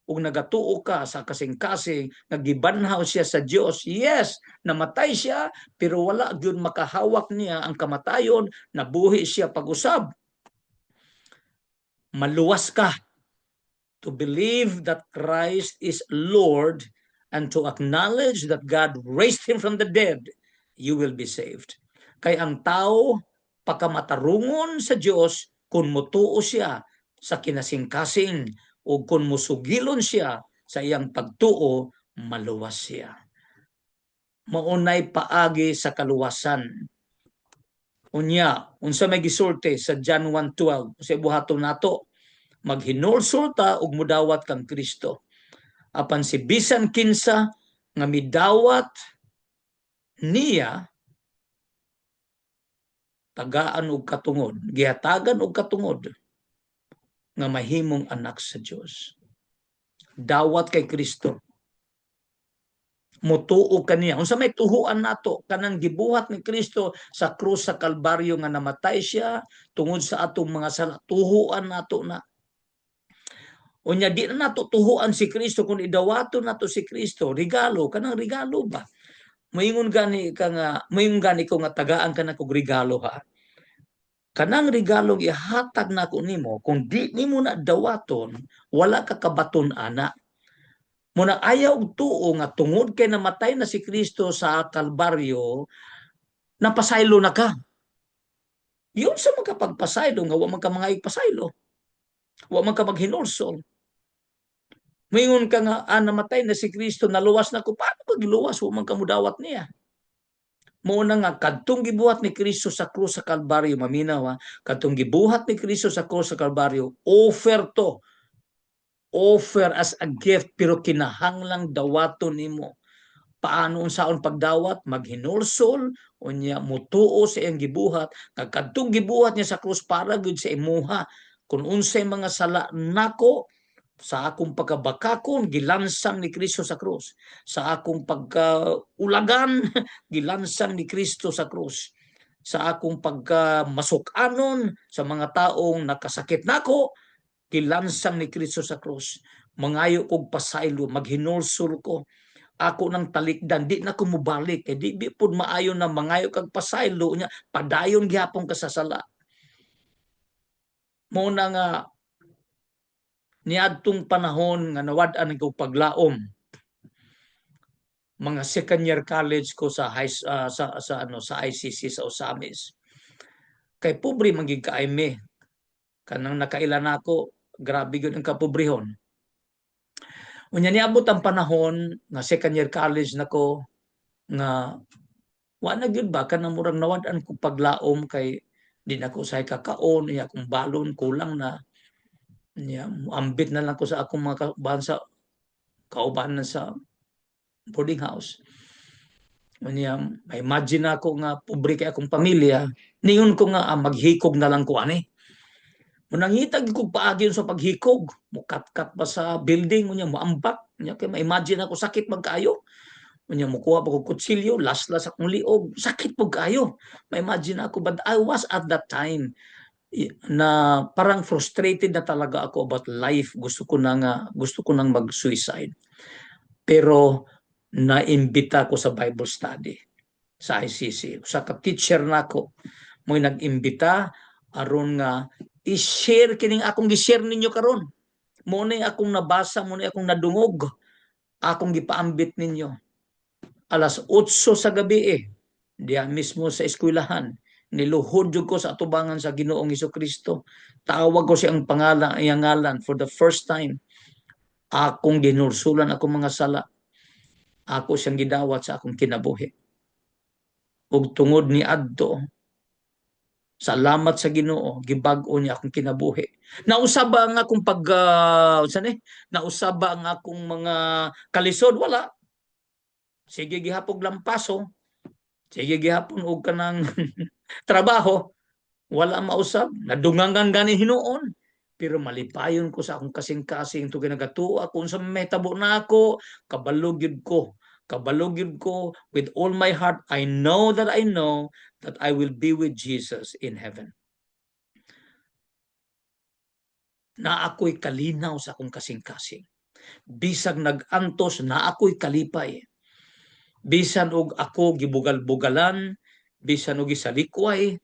ug nagatuo ka sa kasing-kasing nagibanhaw siya sa Dios, yes, namatay siya pero wala gyud makahawak niya ang kamatayon, nabuhi siya pag-usab. Maluwas ka to believe that Christ is Lord and to acknowledge that God raised him from the dead, you will be saved. Kay ang tao pagkamatarungon sa Dios kung mutuo siya sa kinasing-kasing o kung musugilon siya sa iyang pagtuo, maluwas siya. Maunay paagi sa kaluwasan. Unya, unsa may gisulti sa John 1:12, sa buhaton nato, maghinulsol ta ug mudawat kang Kristo. Apan si bisan kinsa nga midawat niya, tagaan og katungod, gihatagan og katungod nga mahimong anak sa Dios. Dawat kay Kristo. Mutuo kaniya. Unsa may tuhuan nato kanang gibuhat ni Kristo sa krus sa Kalbaryo nga namatay siya tungod sa atong mga sala. Tuhuan nato na. Unya di na nato tuhuan si Kristo kung idawato nato si Kristo. Regalo, kanang regalo ba? Moingon gani ka nga, moingon gani ko nga tagaan ka na kog regalo ha. Kanang regalo ihatag nako nimo kung di nimo na dawaton, wala ka kabaton ana. Muna ayaw tuo nga tungod kay namatay na si Kristo sa Kalbaryo, napasaylo na ka. Yun sa magkapagpasaylo nga wa man ka mga ipasaylo. Wa man ka maghinulsol. Moingon ka nga namatay na si Kristo, naluwas na ko, paano ka giluwas? Wa man ka mudawat niya. Muna nga kadtong gibuhat ni Kristo sa krus sa Kalbaryo, maminaw ha, kadtong gibuhat ni Kristo sa krus sa Kalbaryo, offer to, offer as a gift, pero kinahanglang dawaton nimo. Paano unsaon pagdawat? Maghinulsol, unya mutuo sa iyang gibuhat, kadtong gibuhat niya sa krus para gud sa imuha, kung unsay mga sala nako, sa akong pagkabakakon, gilansang ni Kristo sa krus. Sa akong pagkaulagan, gilansang ni Kristo sa krus. Sa akong pagkamasukanon sa mga taong nakasakit nako, gilansang ni Kristo sa krus. Mangayo kog pasaylo, maghinulsol ko. Ako nang talikdan, di na ko mubalik. Di pud maayo na mangayo kag pasaylo niya, padayon gyapon ka sa sala. Muna nga niadtong panahon nga nawad-an ko paglaom, mga second year college ko sa sa ICC sa Osamis. Kay pobre magig kaayme, kanang nakailan ako, grabe gyud ang kapobrehon. Unya niabot ang panahon nga second year college nako nga wa na gyud ba kanang murang nawad-an ko paglaom kay di na ko say kakaon, iya kung balon kulang na. Ambit na lang ko sa akong mga kauban sa boarding house. Imagine ako nga pobre kay akong pamilya, ningon ko nga maghikog na lang ko ani. Munangitag ko paagi sa paghikog, mukat-kat pa sa building, unya moambak, unya kay ma-imagine ako sakit magkaayo. Unya mukuha pa ko kutsilyo, laslas akong liog, sakit pug kaayo. Ma-imagine ako, but I was at that time na parang frustrated na talaga ako about life. Gusto ko nang mag-suicide. Pero naimbita ko sa Bible study sa ICC. Sa ka-teacher nako mo'y nag-imbita aron nga i-share kining akong gi-share ninyo karon. Mo ni akong nabasa, mo ni akong nadungog, akong gipaambit ninyo. Alas 8 sa gabi diya mismo sa eskwelahan, niluhod jud ko sa atubangan sa Ginoong Hesukristo. Tawag ko siyang pangalan, iyang ngalan for the first time. Akong ginursulan akong mga sala. Ako siyang gidawat sa akong kinabuhi. Ug tungod ni adto, salamat sa Ginoo, gibag-o niya akong kinabuhi. Nausaba nga akong nausaba nga akong mga kalisod, wala. Sige gihapon lampaso. Sige gihapon og kanang trabaho, wala mausab. Nadungangan gani hinuon. Pero malipayon ko sa akong kasing-kasing to ginagatuo ako sa metabo na ako, kabalugyod ko. Kabalugyod ko with all my heart. I know that I will be with Jesus in heaven. Na ako'y kalinaw sa akong kasing-kasing. Bisag nag-antos na ako'y kalipay. Bisan og ako gibugal-bugalan, bisan og gisalikway,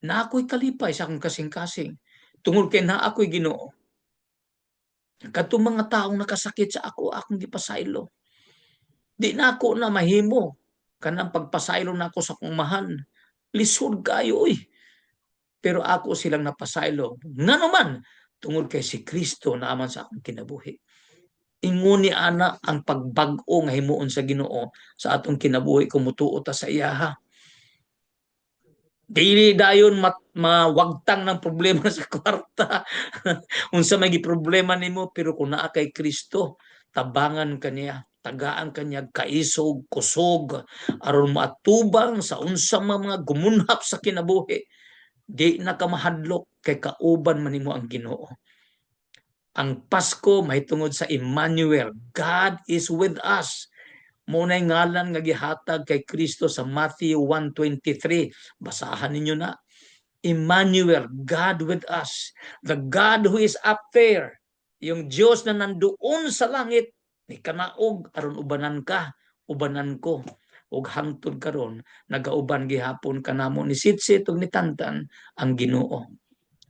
na ako'y kalipay sa akong kasing-kasing. Tungod kay na ako'y Ginoo. Kadtong mga taong nakasakit sa ako, akong gipasaylo. Di na ako na mahimo kanang pagpasaylo na ako sa akong mahal. Lisod kayo Pero ako silang napasaylo. Nganuman, tungod kay si Kristo na aman sa akong kinabuhi. Ingon ni ana ang pagbag-o nga himuon sa Ginoo sa atong kinabuhi kumutuo ta sa iya. Dili dayon mawagtang ng problema sa kwarta. Unsa may problema nimo, pero kung naa kay Kristo, tabangan kaniya, tagaan kaniya kaisog, kusog, aron maatubang sa unsa mga gumunhap sa kinabuhi. Di na ka mahadlok kay kauban man nimo ang Ginoo. Ang Pasko mahitungod sa Emmanuel, God is with us. Muna'y ngalan nga gihatag kay Kristo sa Matthew 1:23. Basahan ninyo na. Emmanuel, God with us. The God who is up there. Yung Diyos na nandoon sa langit. Ni kanaog aron ubanan ka, ubanan ko. Ug hangtod karon nagauban gihapon kanamo ni Sitsit ug ni Tantan ang Ginoo.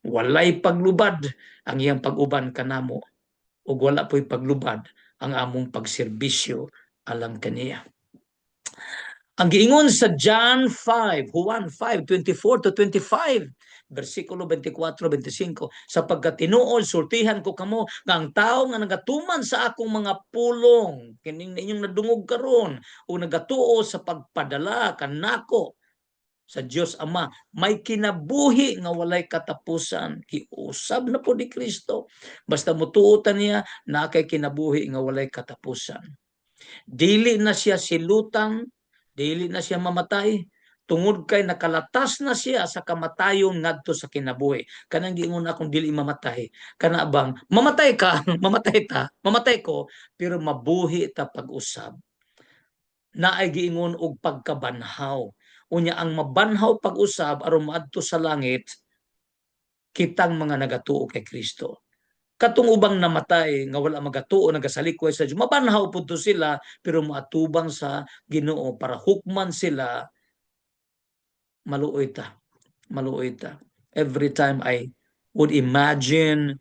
Walay paglubad ang iyang pag-uban kanamo. Ug wala po'y paglubad ang among pagserbisyo alang kaniya. Ang giingon sa John 5, Juan 5:24-25, versikulo 24-25, sapagkat tinuod sultihan ko kamo nga ang tawo nga nagatuman sa akong mga pulong, kining inyong nadungog karon, o nagatuo sa pagpadala kanako sa Dios Ama, may kinabuhi nga walay katapusan. Kiusab na po ni Kristo. Basta mutuotan niya na kay kinabuhi nga walay katapusan. Dili na siya silutang, dili na siya mamatay, tungod kay nakalatas na siya sa kamatayon ngadto sa kinabuhi. Kanang giingon akong dili mamatay, kana bang mamatay ka, mamatay ko, pero mabuhi ta pag-usab. Naay giingon og pagkabanhaw. Unya ang mabanhaw pag-usab aron maadto sa langit kitang mga nagatuo kay Kristo. Katong ubang namatay nga wala magatuo nagasalikway sa Dios, mabanhaw pud sila pero maatubang sa Ginoo para hukman sila. Maluoy ta. Every time I would imagine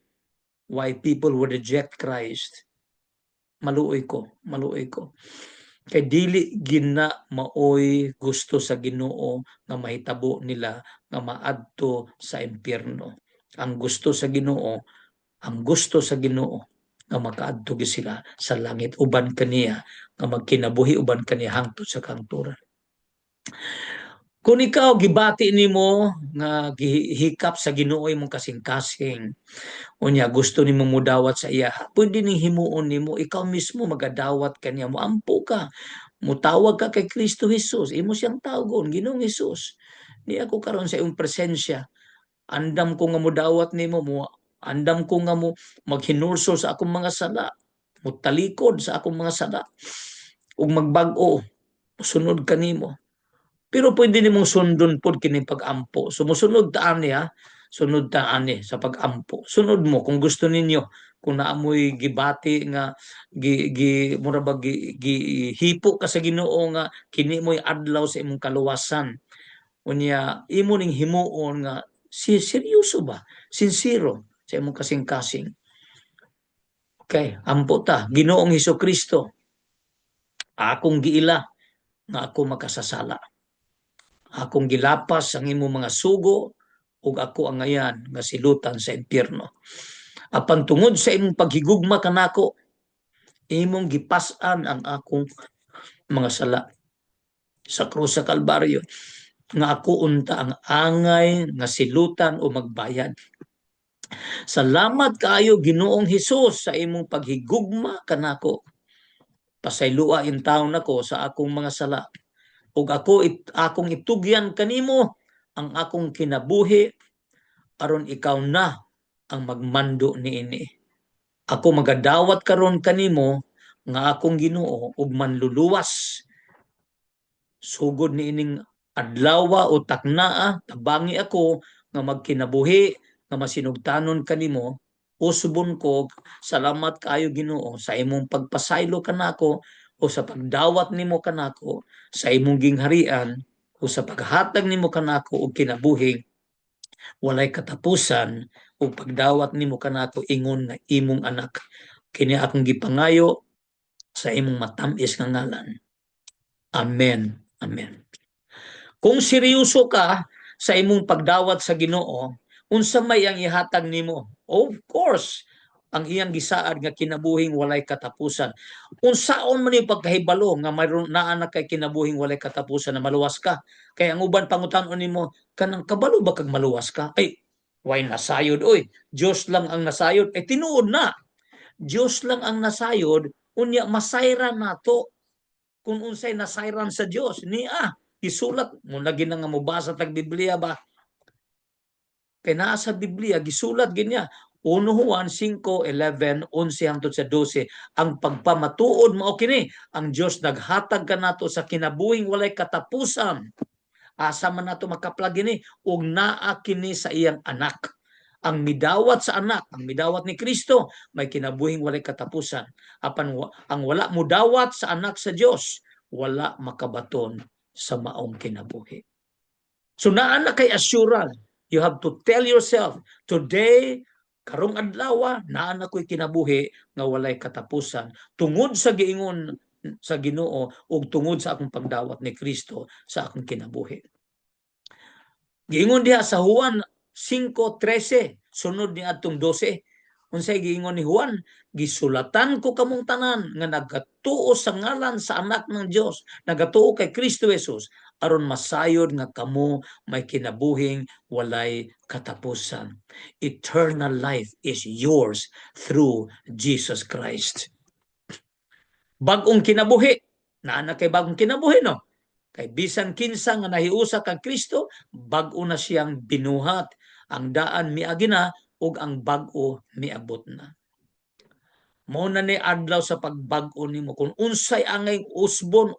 why people would reject Christ, maluoy ko. Kay dili gina maoy gusto sa Ginoo nga mahitabo nila nga maadto sa impyerno. Ang gusto sa Ginoo nga makaadto sila sa langit uban kaniya, nga magkinabuhi uban kaniya hangtod sa kangturan. Kung ikaw gibati nimo nga gihikap sa Ginoo imong kasing-kasing, unya gusto nimo mudawat sa iya, pwede ning himuon nimo ikaw mismo magadawat kaniya, moampo ka, mutawag ka kay Kristo Jesus, imo siyang tawgon, Ginoong Jesus. Di ako karon sa iyong presensya, andam ko nga mudawat nimo mo, andam ko nga mo maghinulso sa akong mga sala, mutalikod sa akong mga sala, ug magbag-o, sunod kanimo. Pero pwede nimong sundon pod kini pag-ampo. Sumusunod ta niya Sunod ta ani sa pag-ampo. Sunod mo kung gusto ninyo, kung naamoy gibati nga mura ba hipo ka sa Ginoo nga kini mo'y adlaw sa imong kaluwasan. Unya imo ning himuon nga seryoso ba? Sincero sa imong kasing-kasing. Okay, ampo ta. Ginoong Hesukristo, akong giila nga ako makasasala. Akong gilapas ang imong mga sugo ug ako ang ngayan nga silutan sa impyerno. Apan tungod sa imong paghigugma kanako, imong gipas-an ang akong mga sala sa krus sa Kalbaryo, nga ako unta ang angay nga silutan o magbayad. Salamat kaayo Ginoong Hesus sa imong paghigugma kanako. Pasaylua in taon nako sa akong mga sala. Ug akong itugyan kanimo ang akong kinabuhi aron ikaw na ang magmando niini. Ako magadawat karon kanimo nga akong Ginoo ug manluluwas. Sugod niining adlaw o taknaa tabangi ako nga magkinabuhi nga masinugtanon kanimo. Usbon ko, salamat kaayo Ginoo sa imong pagpasaylo kanako o sa pagdawat nimo kanako sa imong gingharian o sa paghatag nimo kanako og kinabuhi walay katapusan o pagdawat nimo kanako ingon nga imong anak. Kini akong gipangayo sa imong matamis nga ngalan. Amen. Amen. Kung seryoso ka sa imong pagdawat sa Ginoo, unsa may ang ihatag nimo? Of course, ang iyang gisaad nga kinabuhing walay katapusan. Unsaon man yung pagkahibalo nga mayroon naa na kay kinabuhing walay katapusan na maluwas ka? Kay ang uban pangutan-on nimo, kanang kabalo ba kag maluwas ka? Ay, why nasayod oy? Dios lang ang nasayod. Tinuod na. Dios lang ang nasayod, unya masayran nato kung unsay nasayran sa Dios. Niya isulat mo lagi na nga mobasa tag Biblia ba? Kay naa sa Biblia gisulat ginya 1 Juan 5:11, 11 hangtod sa 12, ang pagpamatuod mao kini, ang Dios naghatag kanato sa kinabuhing walay katapusan. Asa man nato makaplag ini ug naa kini sa iyang anak. Ang midawat sa anak, ang midawat ni Kristo, may kinabuhing walay katapusan. Apan ang wala mudawat sa anak sa Dios, wala makabaton sa maong kinabuhi. So naa na kay assurance. You have to tell yourself, today, karong adlaw, naa na ko'y kinabuhi nga walay katapusan. Tungod sa giingon sa Ginoo ug tungod sa akong pagdawat ni Kristo sa akong kinabuhi. Giingon diha sa Juan 5:13, sunod ni atong 12. Unsay giingon ni Juan? Gisulatan ko kamong tanan nga nagatuo sa ngalan sa anak ng Dios, nagatuo kay Kristo Jesus aron masayod nga kamo may kinabuhing walay katapusan. Eternal life is yours through Jesus Christ. Bagong kinabuhi, naa kay bagong kinabuhi no? Kay bisan kinsa nga nahiusa kag Kristo, bag-o na siyang binuhat. Ang daan miagi na ug ang bag-o miabot na. Mao na ni adlaw sa pagbag-o nimo. Kung unsay angay usbon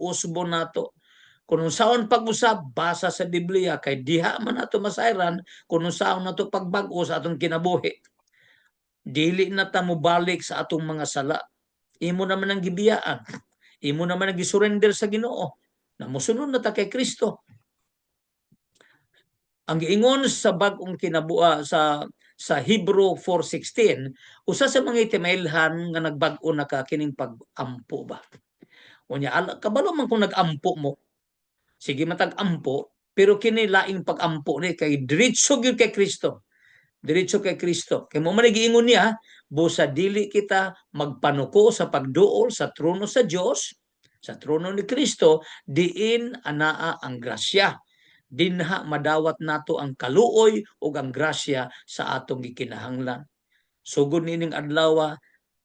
nato. Kung unsaon pag-usab, basa sa Biblia kay diha man nato masayran kung unsaon nato pagbag-o sa atong kinabuhi. Dili na ta mo balik sa atong mga sala. Imo naman ang gibiyaan. Imo naman ang gisurrender sa Ginoo. Na mosunod na ta kay Kristo. Ang giingon sa bag-ong kinabuhi sa Hebrew 4:16, usa sa mga itimailhan nga nagbag-o na ka kining pag-ampo ba. Unya kabalo man kung nag-ampo mo. Sige matag ampo, pero kini laing pag-ampo ni kay diretso gyud kay Kristo. Diretso kay Kristo. Kay mo man giingon niya, busa dili kita magpanuko sa pagduol sa trono sa Dios, sa trono ni Kristo, diin anaa ang grasya. Dinha madawat nato ang kaluoy ug ang grasya sa atong gikinahanglan. Sugod nining adlaw,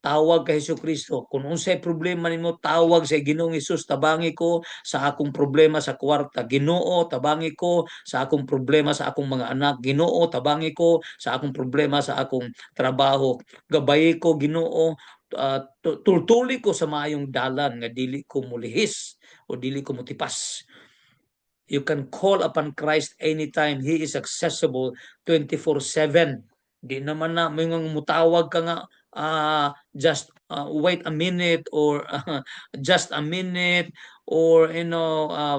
tawag kay Hesukristo. Kung unsay problema nimo, tawag sa Ginoong Hesus, tabangi ko sa akong problema sa kwarta. Ginoo, tabangi ko sa akong problema sa akong mga anak. Ginoo, tabangi ko sa akong problema sa akong trabaho. Gabay ko, Ginoo, tultuli ko sa maayong dalan nga dili ko mulihis o dili ko mutipas. You can call upon Christ anytime. He is accessible 24/7. Di naman na may mutawag ka nga just wait a minute or just a minute or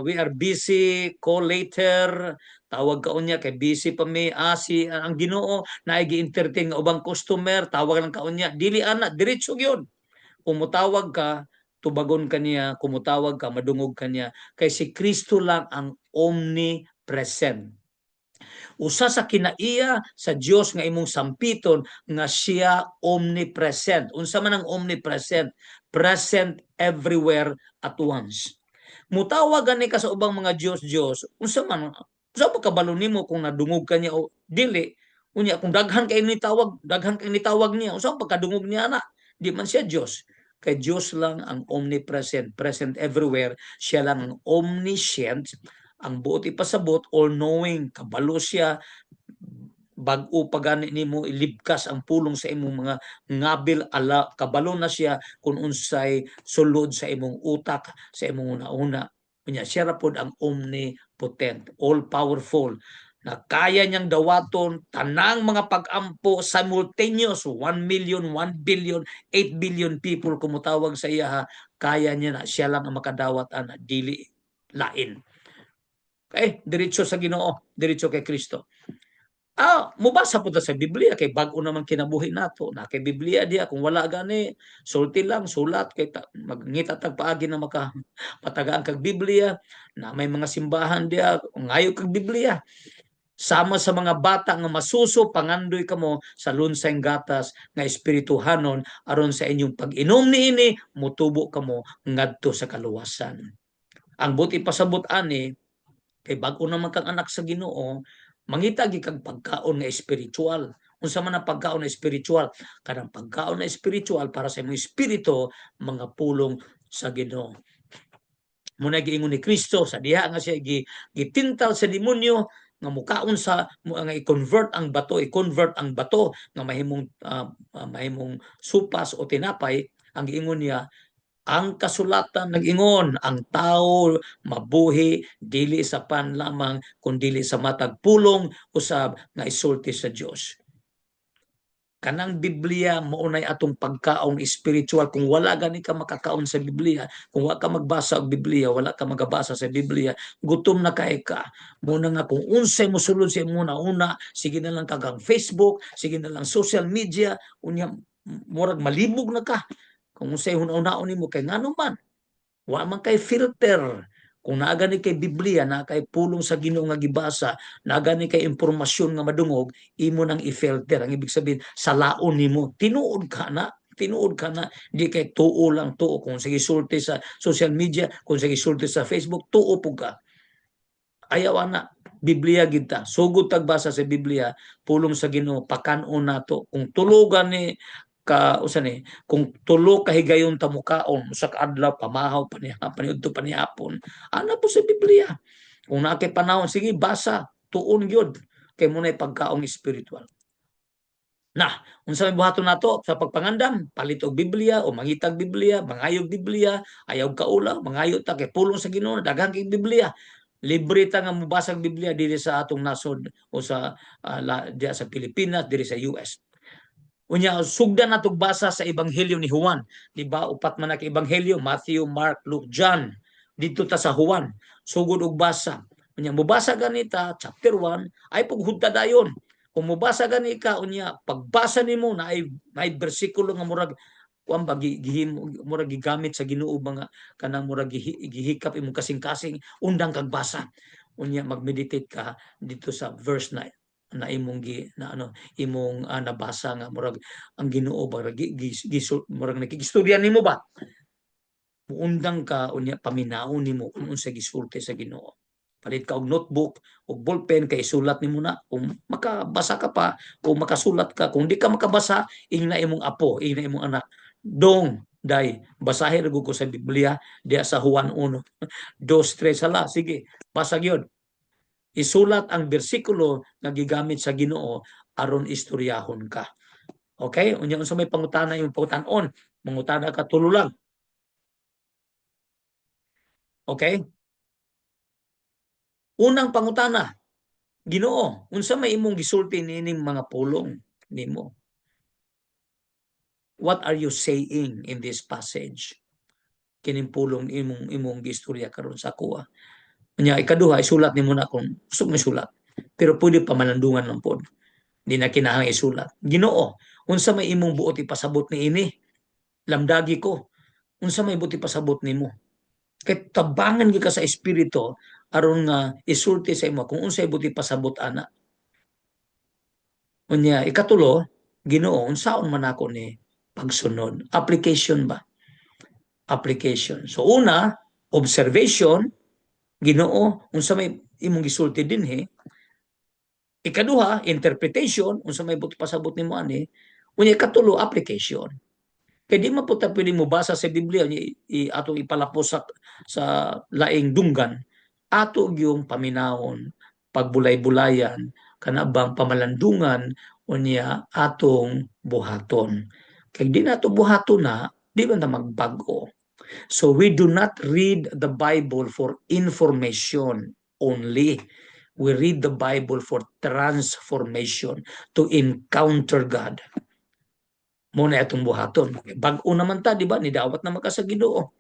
we are busy, call later. Tawag ka unya kay busy pa may si ang Ginoo na gi-entertain nga ubang customer, tawag lang ka unya. Dili ana, diretso gyud. Kung mutawag ka, tubagon ka niya, kumutawag ka, madungog ka niya. Kay si Kristo lang ang omnipresent. Usa sa kinaiya sa Dios nga imong sampiton nga siya omnipresent. Unsa man ang omnipresent? Present everywhere at once. Mutawag gani ka sa ubang mga Dios, unsa man kabalo nimo kung nadungog ka niya o dili? Unya kung daghan kay ni tawag niya, unsa pagkadungog niya na? Di man siya Dios. Kay Dios lang ang omnipresent, present everywhere. Siya lang ang omniscient, ang buot ipasabot, all-knowing, kabalo siya, bag-o pagani nimo ilibkas ang pulong sa imong mga ngabil, kabalo na siya kung unsay sulod sa imong utak, sa imong una-una. Unya siya ra pod ang omnipotent, all powerful, na kaya niyang dawaton tanang mga pag-ampo simultaneous, 1 million, 1 billion, 8 billion people kumutawag sa iya, kaya niya na, siya lang ang makadawat ana, dili lain. Diretso sa Ginoo, diretso kay Kristo. Mubasa po ta sa Biblia kay bag-o naman kinabuhi nato na kay Biblia diya, kung wala gani sulti lang sulat kay magngita tag paagi na patagaan kag Biblia, na may mga simbahan diya ngayo kag Biblia. Sama sa mga bata nga masuso, pangandoy kamo sa lunsayng gatas nga espirituhanon aron sa inyong pag-inom niini mutubo kamo ngadto sa kaluwasan. Ang buti pasabot ani kay bag-o naman kang anak sa Ginoo, mangita gi kag pagkaon nga espiritual. Unsa man ang pagkaon na espiritual? Kanang pagkaon na espiritual para sa imong espiritu, mga pulong sa Ginoo. Muna giingon ni Kristo sa diha nga siya gitintal sa demonyo nga mukaon sa nga i-convert ang bato nga mahimong supas o tinapay. Ang giingon niya, ang kasulatan nag-ingon, ang tao mabuhi dili sa pan lamang kundi sa matag pulong usab nga isulti sa Dios. Kanang Biblia maunay atong pagkaon spiritual. Kung wala gani ka makakaon sa Biblia, kung wala ka magbasa og Biblia, wala ka magabasa sa Biblia, gutom na kay ka. Muna nga kung unsay mosulod sa imong una, sige na lang kagang Facebook, sige na lang social media, unya murag malibog na ka. Kung unsay hunaw-hunaon nimo kay ngano man, wa man kay filter. Kung naa gani kay Biblia, naa kay pulong sa Ginoo nga gibasa, naa gani kay impormasyon nga madungog, imo nang i-filter. Ang ibig sabihin, salaon nimo, tinuod ka na, di kay tuo lang tuo. Kung sige sulti sa social media, kung sige sulti sa Facebook, tuo po ka. Ayaw na, Biblia kita, sugod tagbasa sa Biblia, pulong sa Ginoo, pakanon nato. Kung tulugan ni kung tulo ka higayon ta mukaon usa ka adlaw pamahaw paniudto panihapon, ana po sa Biblia. Kung naa kay panahon, sige basa, tuon gyud kay munay pagkaong espiritual. Unsa may buhaton nato sa pagpangandam? Palit og Biblia o mangitag Biblia, mangayog Biblia, ayaw kaula, mangayo ta kay pulong sa Ginoo, daghang kay Biblia. Libre ta nga mubasag Biblia diri sa atong nasod o sa diya sa Pilipinas, diri sa US. Unya sugdan natog basa sa ebanghelyo ni Juan, di ba? Upat man na kay ebanghelyo, Matthew, Mark, Luke, John. Dito ta sa Juan, sugod og basa. Unya mubasa ganita chapter 1 ay paghudta dayon. Kung mubasa gani ka unya pagbasa nimo na ay bersikulo nga murag kuan ba murag gigamit sa Ginoo mga kanang murag gihikap imong kasing-kasing, undang kag basa. Unya mag-meditate ka dito sa verse na imong imong nabasa nga murag ang Ginoo murag nakigistorya nimo ba, muundang ka unya paminaon nimo kung unsa gisulti sa Ginoo. Palit ka og notebook og ballpen kay sulat nimo na. Kung makabasa ka pa, kung makasulat ka, kung di ka makabasa, ingna imong apo, ingna imong anak, dong day basahin ra ko sa Biblia diya sa Juan 1 2 3 sala, sige basa gyud. Isulat ang bersikulo nga gigamit sa Ginoo aron istoryahon ka. Okay? Unya unsa may pangutana yung pangutanon, mangutana ka tulo lang. Okay? Unang pangutana, Ginoo, unsa may imong gisulti niining mga pulong nimo? What are you saying in this passage? Kining pulong imong gistorya karon sa kuha. Nya ikaduha, isulat nimo na kung gusto mo isulat. Pero pwede pa malandungan lang pod. Di na kinahang isulat. Ginoo, unsa may imong buot ipasabot niini? Lamdagi ko. Unsa may buot ipasabot nimo? Kay tabangan gyud ka sa espiritu aron nga isulti sa imo kung unsay buot ipasabot ana. Unya ikatulo, Ginoo, unsaon man ako ni pagsunod? Application ba? Application. So una, observation, Ginoo, unsa may imong gisulti dinhi. Ikaduha, interpretation, unsa may buot pasabot nimo ani. Unya ikatulo, application. Kay di man po ta pwedeng mobasa sa Biblia atong ipalapos sa laing dunggan. Ato yung paminahon, pagbulay-bulayan, kanabang pamalandungan unya atong buhaton. Kay di nato buhaton na, di man ta magbago. So we do not read the Bible for information only. We read the Bible for transformation, to encounter God. Muna atong buhaton. Bag-o naman ta, di ba? Nidawat naman ka sa Ginoo.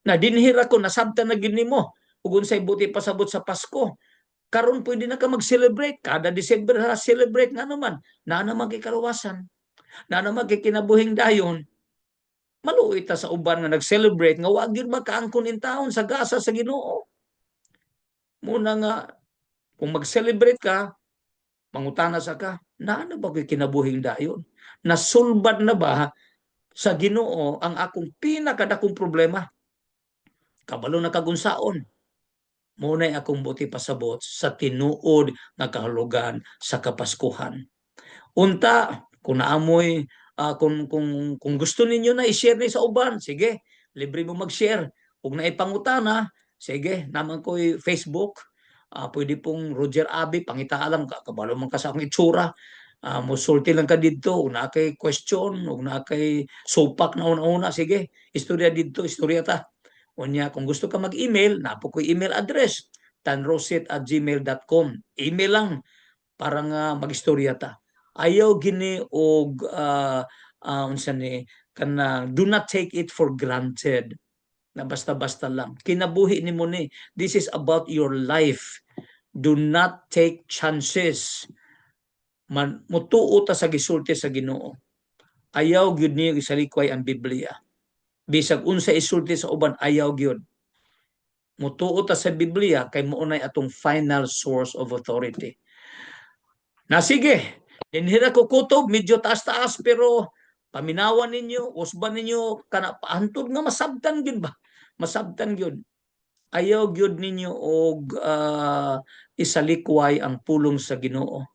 Na dinhira ko, nasabtan na gini mo. Ug unsay buti pasabot sa Pasko. Karon pwede na ka mag-celebrate. Kada December ha, celebrate nga naman. Na naman kay kaluwasan. Na naman kay kinabuhing dayon. Maluoy ta sa uban nga nag-celebrate nga wag gyud makaangkon in taon sa gasa sa Ginoo. Muna nga kung mag-celebrate ka, mangutana sa ka, na ba kay kinabuhing dayon? Nasulbad na ba sa Ginoo ang akong pinakadakong problema? Kabalo na kagunsaon. Muna'y akong buti pasabot sa tinuod nga kahulugan sa Kapaskuhan. Unta, kung naamoy, kung gusto ninyo na i-share ni sa uban, sige, libre mo mag-share. Kung naipangutana, sige, naman ko Facebook, pwede pong Roger Abi, pangita lang ka, kabalo man ka sa akong itsura, musulti lang ka dito, una kay question, una kay sopak na una-una, sige, istorya dito, istorya ta. Unya, kung gusto ka mag-email, napo ko email address, tanroset@gmail.com. Email lang, para nga mag-istorya ta. Ayaw gini og unsa ni kanang do not take it for granted na basta-basta lang. Kinabuhi nimo ni. This is about your life. Do not take chances. Mutuo ta sa gisulti sa Ginoo. Ayaw gyud niyo isalikway ang Biblia. Bisag unsa isulti sa uban, ayaw gyud. Mutuo ta sa Biblia kay mao nay atong final source of authority. Na sige, dinhira ko kutob, medyo taas-taas, pero paminawan ninyo, usban ninyo, kana paantod nga masabtan gyud ba? Masabtan gyud. Ayaw gyud ninyo og isalikway ang pulong sa Ginoo.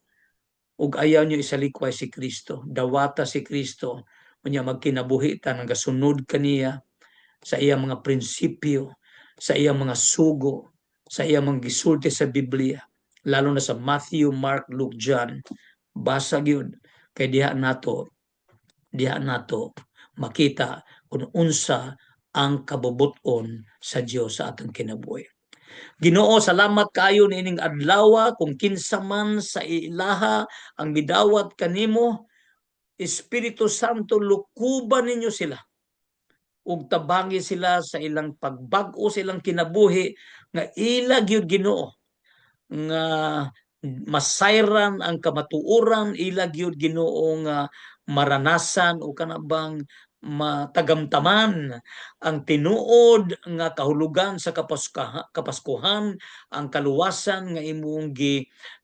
Ug ayaw nyo isalikway si Kristo. Dawata si Kristo. Unya magkinabuhi ta nga sunod kaniya sa iyang mga prinsipyo, sa iyang mga sugo, sa iyang mga gisulti sa Biblia, lalo na sa Matthew, Mark, Luke, John. Basa gyud kay diha nato makita kung unsa ang kabubuton sa Dios sa atong kinabuhi. Ginoo, salamat kayo niining adlaw kung kinsa man sa ilaha ang midawat kanimo. Espiritu Santo, lukuban ninyo sila ug tabangi sila sa ilang pagbag-o sa ilang kinabuhi nga ila gyud Ginoo nga masayran ang kamatuoran, ila gyud Ginoo nga maranasan o kanabang matagamtaman ang tinuod nga kahulugan sa Kapaskuhan, ang kaluwasan nga imong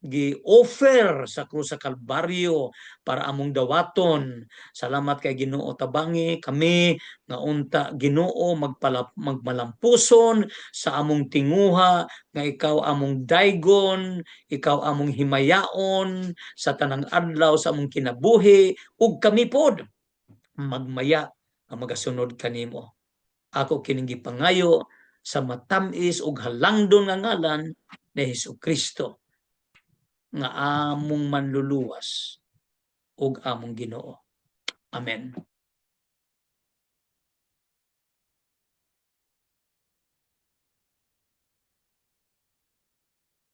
gi-offer sa krus sa Kalbaryo para among dawaton. Salamat kay Ginoo, tabangi kami nga unta Ginoo magmalampuson sa among tinguha nga ikaw among daygon, ikaw among himayaon sa tanang adlaw sa among kinabuhi, ug kami pod magmaya nga magasunod kanimo. Ako kining gipangayo sa matamis ug halangdon nga ngalan ni Hesukristo nga among manluluwas ug among Ginoo. Amen.